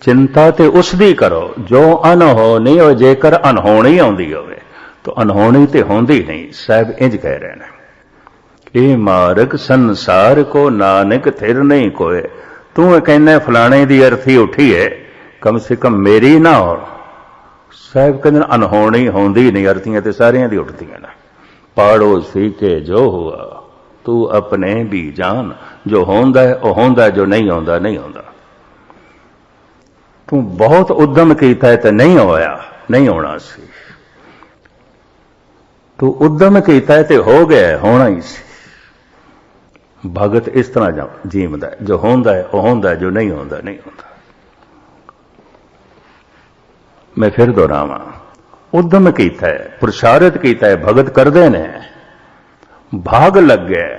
चिंता ते उसदी करो जो अनहोनी हो। जेकर अनहोनी आउंदी होवे तो अनहोनी ते होंदी नहीं। साहब इंज कह रहे हैं, ए मार्ग संसार को नानक थिर नहीं कोय। तू कहना फलाने दी अर्थी उठी है, कम से कम मेरी ना हो। साहब कहते अनहोनी होंदी नहीं, अर्थियां ते सारियां दी उठदियां ने। पड़ोसी के जो हुआ तू अपने भी जान। जो होंदा है वह होंदा, जो नहीं होंदा नहीं होंदा। तू बहुत उद्यम कीता है तो नहीं होया, नहीं होना सी। तू उद्यम कीता है तो हो गया, होना ही सी। भगत इस तरह जीवदा है, जो होंदा है वह होंदा, जो नहीं होंदा नहीं होंदा। मैं फिर दोहरावां, उद्यम कीता है, पुरुषार्थ कीता है, भगत करदे ने, भाग लग गए,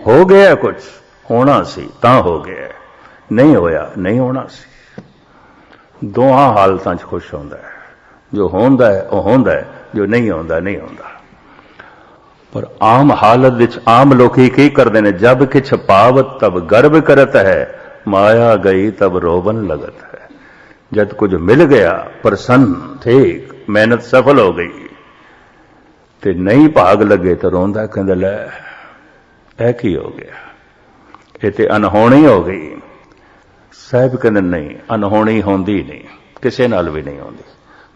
हो गया कुछ, होना सी तां हो गया, नहीं होया नहीं होना सी। दोहां हालतां च खुश होंदा है। जो होंदा है वह होंदा है, जो नहीं होंदा नहीं होंदा। पर आम हालत विच आम लोकी की करते ने, जब किछ पावत तब गर्व करत है, माया गई तब रोबन लगत है। जब कुछ मिल गया प्रसन्न, ठीक, मेहनत सफल हो गई, ते नहीं भाग लगे तो रोंदा, कहंदा लै ऐ की हो गया, ये ते अनहोनी हो गई। साहब कहंदे नहीं, अनहोनी होंदी नहीं, किसे नाल भी नहीं होंदी।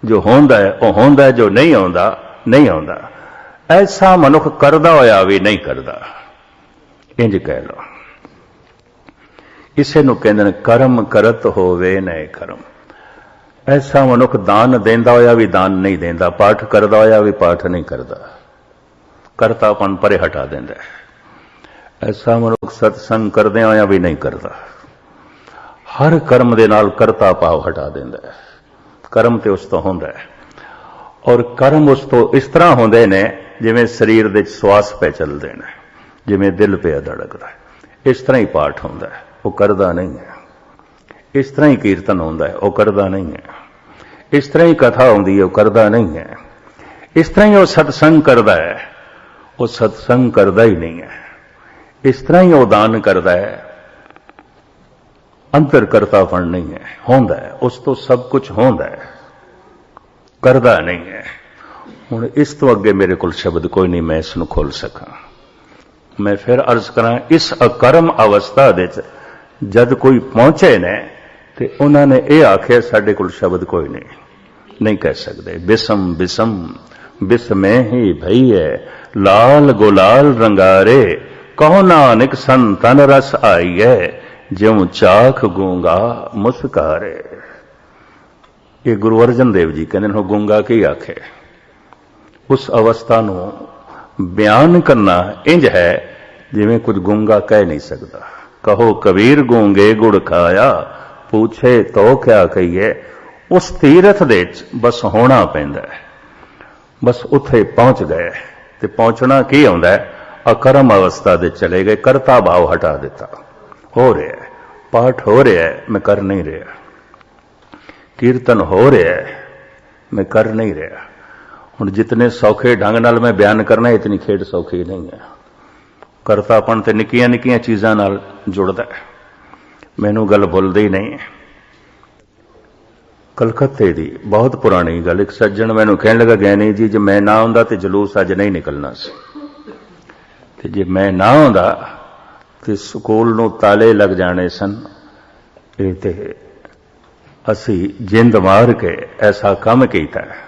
जो होंदा है वह होंदा है, जो नहीं होंदा नहीं होंदा। ऐसा मनुख करदा होया भी नहीं करदा, इंज कह लो। इसे नूं कहंदे ने कर्म करत होवे नए कर्म। ऐसा मनुख दान देंदा होया भी दान नहीं देंदा, पाठ करदा होया भी पाठ नहीं करदा, करतापन परे हटा देंदा है। ऐसा मनुख सत्संग करदे होया भी नहीं करदा, हर कर्म दे नाल करता भाव हटा देंदा है। कर्म ते उस तो होंदा है, और कर्म उस तो इस तरह होंदे ने जिवें शरीर दे श्वास पे चलदे ने, जिवें दिल पे धड़कदा है। इस तरह ही पाठ होंदा है, वो करदा नहीं है। इस तरह ही कीर्तन होंदा है, वो करदा नहीं है। इस तरह ही कथा आउंदी है, वो करदा नहीं है। इस तरह ही वो सत्संग करदा है, वो सत्संग करदा ही नहीं है। इस तरह ही वो दान करदा है, अंतर करतापन नहीं है। होंदा है, उस तो सब कुछ होंदा है, करदा नहीं है। हुण इस तो अगे मेरे को शब्द कोई नहीं, मैं इसनूं खोल सकां। मैं फिर अर्ज करा, इस अकर्म अवस्था दे जद कोई पहुंचे ने ते उन्होंने ये आख्या साडे कोल शब्द कोई नहीं कह सकते। बिसम बिसम बिस में ही भई है, लाल गुलाल रंगारे, कहो नानक संतन रस आई है, ज्यों चाख गूंगा मुस्कारे। ये गुरु अर्जन देव जी कहते हैं, गूंगा की आखे। उस अवस्था नूं बयान करना इंज है जिवें कुछ गूंगा कह नहीं सकता। कहो कबीर गूंगे गुड़ खाया, पूछे तो क्या कहिए। उस तीरथ दे बस होना पैंदा है, बस उत्थे पहुंच गए। ते पहुंचना की आउंदा है, अकर्म अवस्था दे चले गए, करता भाव हटा दिता। हो रहा है, पाठ हो रहा है, मैं कर नहीं रहा। कीर्तन हो रहा है, मैं कर नहीं रहा। हुण जितने सौखे ढंग नाल मैं बयान करना, इतनी खेड सौखी नहीं है। करतापन ते निक्कियां निक्कियां चीज़ां नाल जुड़दा है। मैनू गल भुलदी ही नहीं। कलकत्ते दी बहुत पुरानी गल, एक सज्जन मैनू कहण लगा, गैनी जी जे मैं ना आउंदा ते जलूस अज नहीं निकलना सी, ते जे मैं ना आउंदा ते स्कूल नूं ताले लग जाने सन। ये ते असी जिंद मार के ऐसा काम कीता है।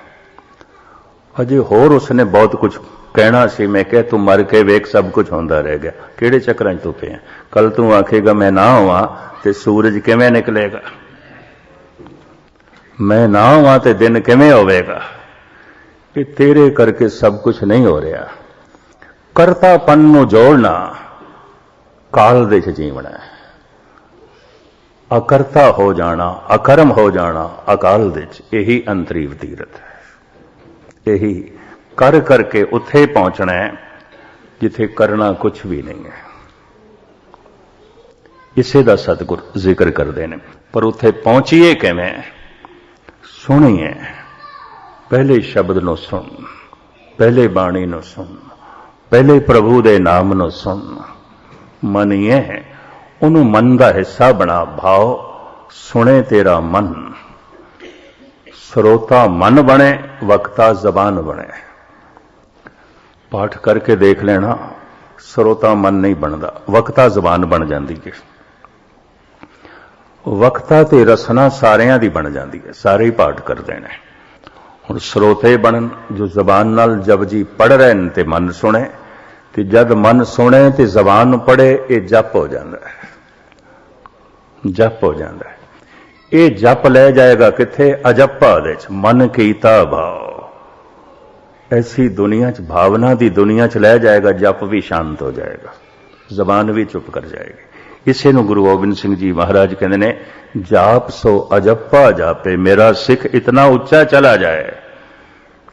अजे होर उसने बहुत कुछ कहना सी, मैं कह तू मर के वेख सब कुछ होंदा रह गया, किहड़े चक्रां च तू पिया। कल तू आखेगा मैं ना आवां ते सूरज किवें निकलेगा, मैं ना आवां ते दिन किवें होवेगा। कि तेरे करके सब कुछ नहीं हो रहा। करतापन नूं जोड़ना काल दे च जीवना है। अकर्ता हो जाना, अकर्म हो जाना अकाल दे च, यही अंतरीव तीरथ है। यही कर करके उत्थे पहुंचना है जिथे करना कुछ भी नहीं है। इसे दा सतगुर जिक्र करते हैं। पर उत्थे पहुंचीए किवें? सुनिए, पहले शब्द नो सुन, पहले बाणी नो सुन, पहले प्रभु दे नाम नो सुन, मनीए उन्हों मन का हिस्सा बना। भाव सुने तेरा मन, श्रोता मन बने, वक्ता जबान बने। पाठ करके देख लेना, श्रोता मन नहीं बनता, वक्ता जबान बन जाती है। वक्ता ते रसना सारियां दी बन जाती है, सारे ही पाठ करते हैं। हुण श्रोते बनन जो जबान नाल जप जी पढ़ रहे हैं ते मन सुने, ते जद मन सुने ते जबान पढ़े, ये जप हो जाता है, जप हो जाता है। ये जप ले जाएगा किथे? अजप्पा दे च, मन कीता भाव। ऐसी दुनिया च, भावना दी दुनिया च ले जाएगा, जप भी शांत हो जाएगा, जबान भी चुप कर जाएगी। इसे नूं गुरु गोबिंद सिंह जी महाराज कहते ने, जाप सो अजप्पा जापे। मेरा सिख इतना उच्चा चला जाए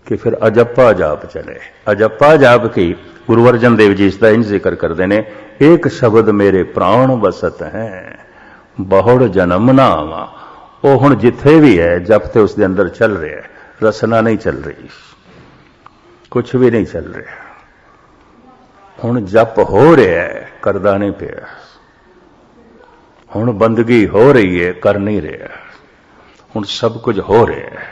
कि फिर अजप्पा जाप चले। अजप्पा जाप की गुरु अर्जन देव जी इसका इंज जिक्र करते हैं, एक शब्द मेरे प्राण बसत है, बहुड़ जन्म ना आवा। वो हुण जिथे भी है जप ते उसके अंदर चल रहा है, रसना नहीं चल रही, कुछ भी नहीं चल रहा। हुण जप हो रहा है, करदा नहीं पिया। हुण बंदगी हो रही है, कर नहीं रहा। हुण सब कुछ हो रहा है,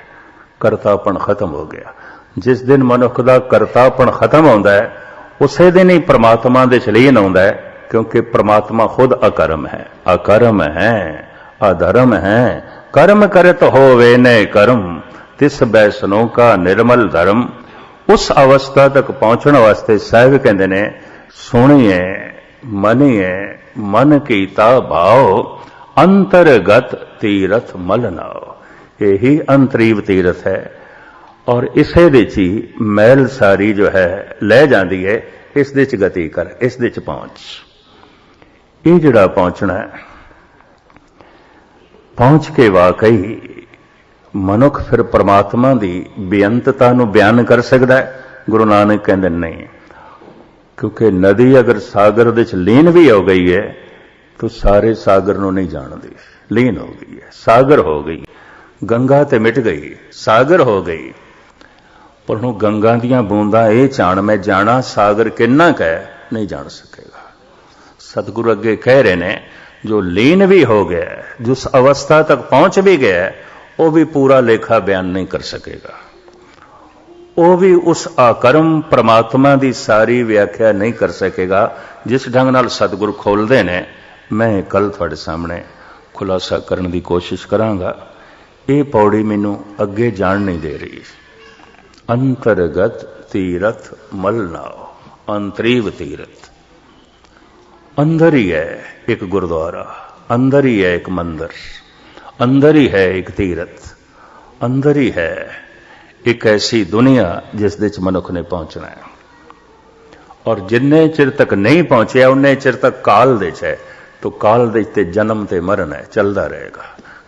करतापन खत्म हो गया। जिस दिन मनुख का करतापन खत्म होता है, उसे दिन ही परमात्मा दे लीन होता है, क्योंकि परमात्मा खुद अकर्म है। अकर्म है, अधर्म है, कर्म करे तो होवे न कर्म, तिस बैसनों का निर्मल धर्म। उस अवस्था तक पहुंचने वास्ते साहिब कहते ने, सुनिए मनिए मन कीता भाव, अंतरगत तीरथ मल नाव। यही अंतरीव तीरथ है, और इसे दे ची मैल सारी जो है ले जाती है। इस दे च गति कर, इस दे च पहुंच। ये जिहड़ा पहुंचना है, पहुंच के वाकई मनुख फिर परमात्मा की बेअंतता नूं बयान कर सकता है। गुरु नानक कहते नहीं, क्योंकि नदी अगर सागर दे च लीन भी हो गई है, तो सारे सागर नूं नहीं जानती, लीन हो गई है, सागर हो गई। ਗੰਗਾ ਤੇ ਮਿਟ ਗਈ, ਸਾਗਰ ਹੋ ਗਈ। ਪਰ ਹੁਣ ਗੰਗਾ ਦੀਆਂ ਬੂੰਦਾਂ ਇਹ ਚਾਣ ਮੈਂ ਜਾਣਾ ਸਾਗਰ ਕਿੰਨਾ ਕੁ ਹੈ, ਨਹੀਂ ਜਾਣ ਸਕੇਗਾ। ਸਤਿਗੁਰੂ ਅੱਗੇ ਕਹਿ ਰਹੇ ਨੇ, ਜੋ ਲੀਨ ਵੀ ਹੋ ਗਿਆ, ਜਿਸ ਅਵਸਥਾ ਤੱਕ ਪਹੁੰਚ ਵੀ ਗਿਆ, ਉਹ ਵੀ ਪੂਰਾ ਲੇਖਾ ਬਿਆਨ ਨਹੀਂ ਕਰ ਸਕੇਗਾ। ਉਹ ਵੀ ਉਸ ਆਕਰਮ ਪ੍ਰਮਾਤਮਾ ਦੀ ਸਾਰੀ ਵਿਆਖਿਆ ਨਹੀਂ ਕਰ ਸਕੇਗਾ ਜਿਸ ਢੰਗ ਨਾਲ ਸਤਿਗੁਰੂ ਖੋਲਦੇ ਨੇ। ਮੈਂ ਕੱਲ ਤੁਹਾਡੇ ਸਾਹਮਣੇ ਖੁਲਾਸਾ ਕਰਨ ਦੀ ਕੋਸ਼ਿਸ਼ ਕਰਾਂਗਾ। ਇਹ ਪੌੜੀ ਮੈਨੂੰ ਅੱਗੇ ਜਾਣ ਨਹੀਂ ਦੇ ਰਹੀ। ਅੰਤਰਗਤ ਤੀਰਥ ਮਲ ਨਾਓ, ਅੰਤਰੀਵ ਤੀਰਥ। ਅੰਦਰ ਹੀ ਹੈ ਇੱਕ ਗੁਰਦੁਆਰਾ, ਅੰਦਰ ਹੀ ਹੈ ਇੱਕ ਮੰਦਰ, ਅੰਦਰ ਹੀ ਹੈ ਇੱਕ ਤੀਰਥ, ਅੰਦਰ ਹੀ ਹੈ ਇੱਕ ਐਸੀ ਦੁਨੀਆ ਜਿਸ ਦੇ ਚ ਮਨੁੱਖ ਨੇ ਪਹੁੰਚਣਾ ਹੈ। ਔਰ ਜਿੰਨੇ ਚਿਰ ਤੱਕ ਨਹੀਂ ਪਹੁੰਚਿਆ ਉਨੇ ਚਿਰ ਤੱਕ ਕਾਲ ਦੇ ਚ ਹੈ। ਤੋ ਕਾਲ ਦੇ ਤੇ ਜਨਮ ਤੇ ਮਰਨ ਹੈ, ਚੱਲਦਾ ਰਹੇਗਾ।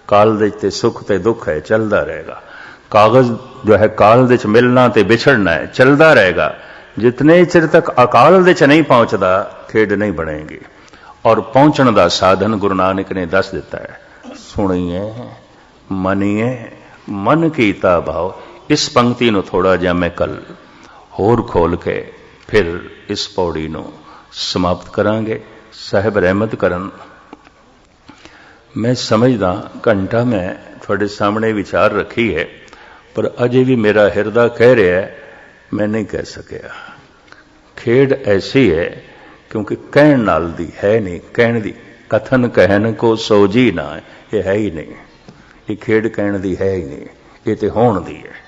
ਕਾਲ ਦੇ ਤੇ ਸੁੱਖ ਤੇ ਦੁੱਖ ਹੈ, ਚੱਲਦਾ ਰਹੇਗਾ। ਕਾਗਜ਼ ਜੋ ਹੈ ਕਾਲ ਦੇ ਚ ਮਿਲਣਾ ਤੇ ਵਿਛੜਨਾ ਹੈ, ਚੱਲਦਾ ਰਹੇਗਾ। ਜਿਤਨੇ ਚਿਰ ਤੱਕ ਅਕਾਲ ਦੇ ਚ ਨਹੀਂ ਪਹੁੰਚਦਾ ਖੇਡ ਨਹੀਂ ਬਣੇਗੀ। ਔਰ ਪਹੁੰਚਣ ਦਾ ਸਾਧਨ ਗੁਰੂ ਨਾਨਕ ਨੇ ਦੱਸ ਦਿੱਤਾ ਹੈ। ਸੁਣੀਏ ਮਨੀਏ ਮਨ ਕੀਤਾ ਭਾਵ। ਇਸ ਪੰਕਤੀ ਨੂੰ ਥੋੜਾ ਜਿਹਾ ਮੈਂ ਕੱਲ ਹੋਰ ਖੋਲ ਕੇ ਫਿਰ ਇਸ ਪੌੜੀ ਨੂੰ ਸਮਾਪਤ ਕਰਾਂਗੇ। ਸਾਹਿਬ ਰਹਿਮਤ ਕਰਨ। ਮੈਂ ਸਮਝਦਾ ਘੰਟਾ ਮੈਂ ਤੁਹਾਡੇ ਸਾਹਮਣੇ ਵਿਚਾਰ ਰੱਖੀ ਹੈ, ਪਰ ਅਜੇ ਵੀ ਮੇਰਾ ਹਿਰਦਾ ਕਹਿ ਰਿਹਾ ਹੈ, ਮੈਂ ਨਹੀਂ ਕਹਿ ਸਕਿਆ। ਖੇਡ ਐਸੀ ਹੈ ਕਿਉਂਕਿ ਕਹਿਣ ਨਾਲ ਦੀ ਹੈ ਨਹੀਂ, ਕਹਿਣ ਦੀ ਕਥਨ ਕਹਿਣ ਕੋ ਸੋਜੀ ਨਾ, ਇਹ ਹੈ ਹੀ ਨਹੀਂ। ਇਹ ਖੇਡ ਕਹਿਣ ਦੀ ਹੈ ਹੀ ਨਹੀਂ, ਇਹ ਤੇ ਹੋਣ ਦੀ ਹੈ।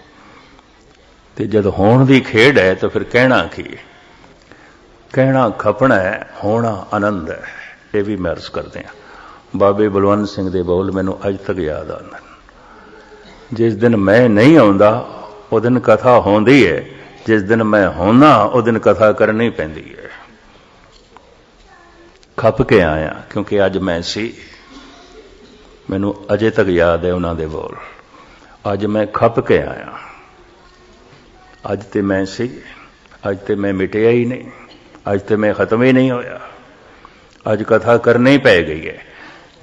ਤੇ ਜਦ ਹੋਣ ਦੀ ਖੇਡ ਹੈ ਤਾਂ ਫਿਰ ਕਹਿਣਾ ਕੀ? ਕਹਿਣਾ ਖਪਣਾ ਹੈ, ਹੋਣਾ ਆਨੰਦ ਹੈ। ਇਹ ਵੀ ਮੈਂ ਅਰਜ਼ ਕਰਦੇ ਹਾਂ। ਬਾਬੇ ਬਲਵੰਤ ਸਿੰਘ ਦੇ ਬੋਲ ਮੈਨੂੰ ਅੱਜ ਤੱਕ ਯਾਦ ਆਉਂਦੇ। ਜਿਸ ਦਿਨ ਮੈਂ ਨਹੀਂ ਆਉਂਦਾ ਉਹ ਦਿਨ ਕਥਾ ਹੁੰਦੀ ਹੈ, ਜਿਸ ਦਿਨ ਮੈਂ ਹੋਣਾ ਉਹ ਦਿਨ ਕਥਾ ਕਰਨੀ ਪੈਂਦੀ ਹੈ। ਖਪ ਕੇ ਆਇਆ ਕਿਉਂਕਿ ਅੱਜ ਮੈਂ ਸੀ। ਮੈਨੂੰ ਅਜੇ ਤੱਕ ਯਾਦ ਹੈ ਉਹਨਾਂ ਦੇ ਬੋਲ। ਅੱਜ ਮੈਂ ਖਪ ਕੇ ਆਇਆ। ਅੱਜ ਤੇ ਮੈਂ ਸੀ, ਅੱਜ ਤੇ ਮੈਂ ਮਿਟਿਆ ਹੀ ਨਹੀਂ, ਅੱਜ ਤੇ ਮੈਂ ਖਤਮ ਹੀ ਨਹੀਂ ਹੋਇਆ। ਅੱਜ ਕਥਾ ਕਰਨੀ ਪੈ ਗਈ ਹੈ।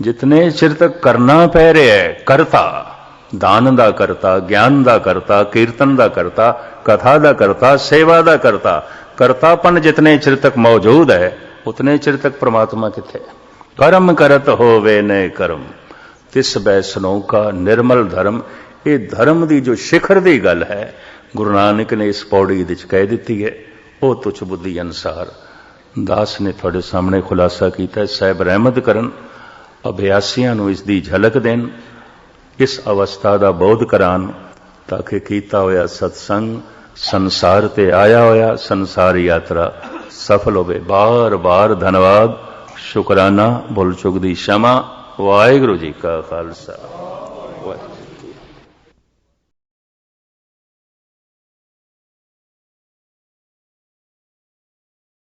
ਜਿਤਨੇ ਚਿਰ ਤੱਕ ਕਰਨਾ ਪੈ ਰਿਹਾ ਹੈ, ਕਰਤਾ, ਦਾਨ ਦਾ ਕਰਤਾ, ਗਿਆਨ ਦਾ ਕਰਤਾ, ਕੀਰਤਨ ਦਾ ਕਰਤਾ, ਕਥਾ ਦਾ ਕਰਤਾ, ਸੇਵਾ ਦਾ ਕਰਤਾ, ਕਰਤਾਪਨ ਜਿਤਨੇ ਚਿਰ ਤੱਕ ਮੌਜੂਦ ਹੈ ਉਤਨੇ ਚਿਰ ਤੱਕ ਪ੍ਰਮਾਤਮਾ ਕਿੱਥੇ? ਕਰਮ ਕਰਤ ਹੋਵੇ ਨੇ ਕਰਮ ਤਿਸ ਬੈਸਨੋ ਕਾ ਨਿਰਮਲ ਧਰਮ। ਇਹ ਧਰਮ ਦੀ ਜੋ ਸਿਖਰ ਦੀ ਗੱਲ ਹੈ ਗੁਰੂ ਨਾਨਕ ਨੇ ਇਸ ਪੌੜੀ ਵਿੱਚ ਕਹਿ ਦਿੱਤੀ ਹੈ। ਉਹ ਤੁਛ ਬੁੱਧੀ ਅਨੁਸਾਰ ਦਾਸ ਨੇ ਤੁਹਾਡੇ ਸਾਹਮਣੇ ਖੁਲਾਸਾ ਕੀਤਾ। ਸਾਹਿਬ ਰਹਿਮਤ ਕਰਨ, ਅਭਿਆਸੀਆਂ ਨੂੰ ਇਸ ਦੀ ਝਲਕ ਦੇਣ, ਇਸ ਅਵਸਥਾ ਦਾ ਬੋਧ ਕਰਾਉਣ, ਤਾਂ ਕਿ ਕੀਤਾ ਹੋਇਆ ਸਤਸੰਗ ਸੰਸਾਰ ਤੇ ਆਇਆ ਹੋਇਆ ਸੰਸਾਰ ਯਾਤਰਾ ਸਫਲ ਹੋਵੇ। ਬਾਰ ਬਾਰ ਧੰਨਵਾਦ, ਸ਼ੁਕਰਾਨਾ, ਭੁੱਲ ਚੁੱਕ ਦੀ क्षमा। ਵਾਹਿਗੁਰੂ ਜੀ ਕਾ ਖਾਲਸਾ, ਵਾਹਿਗੁਰੂ।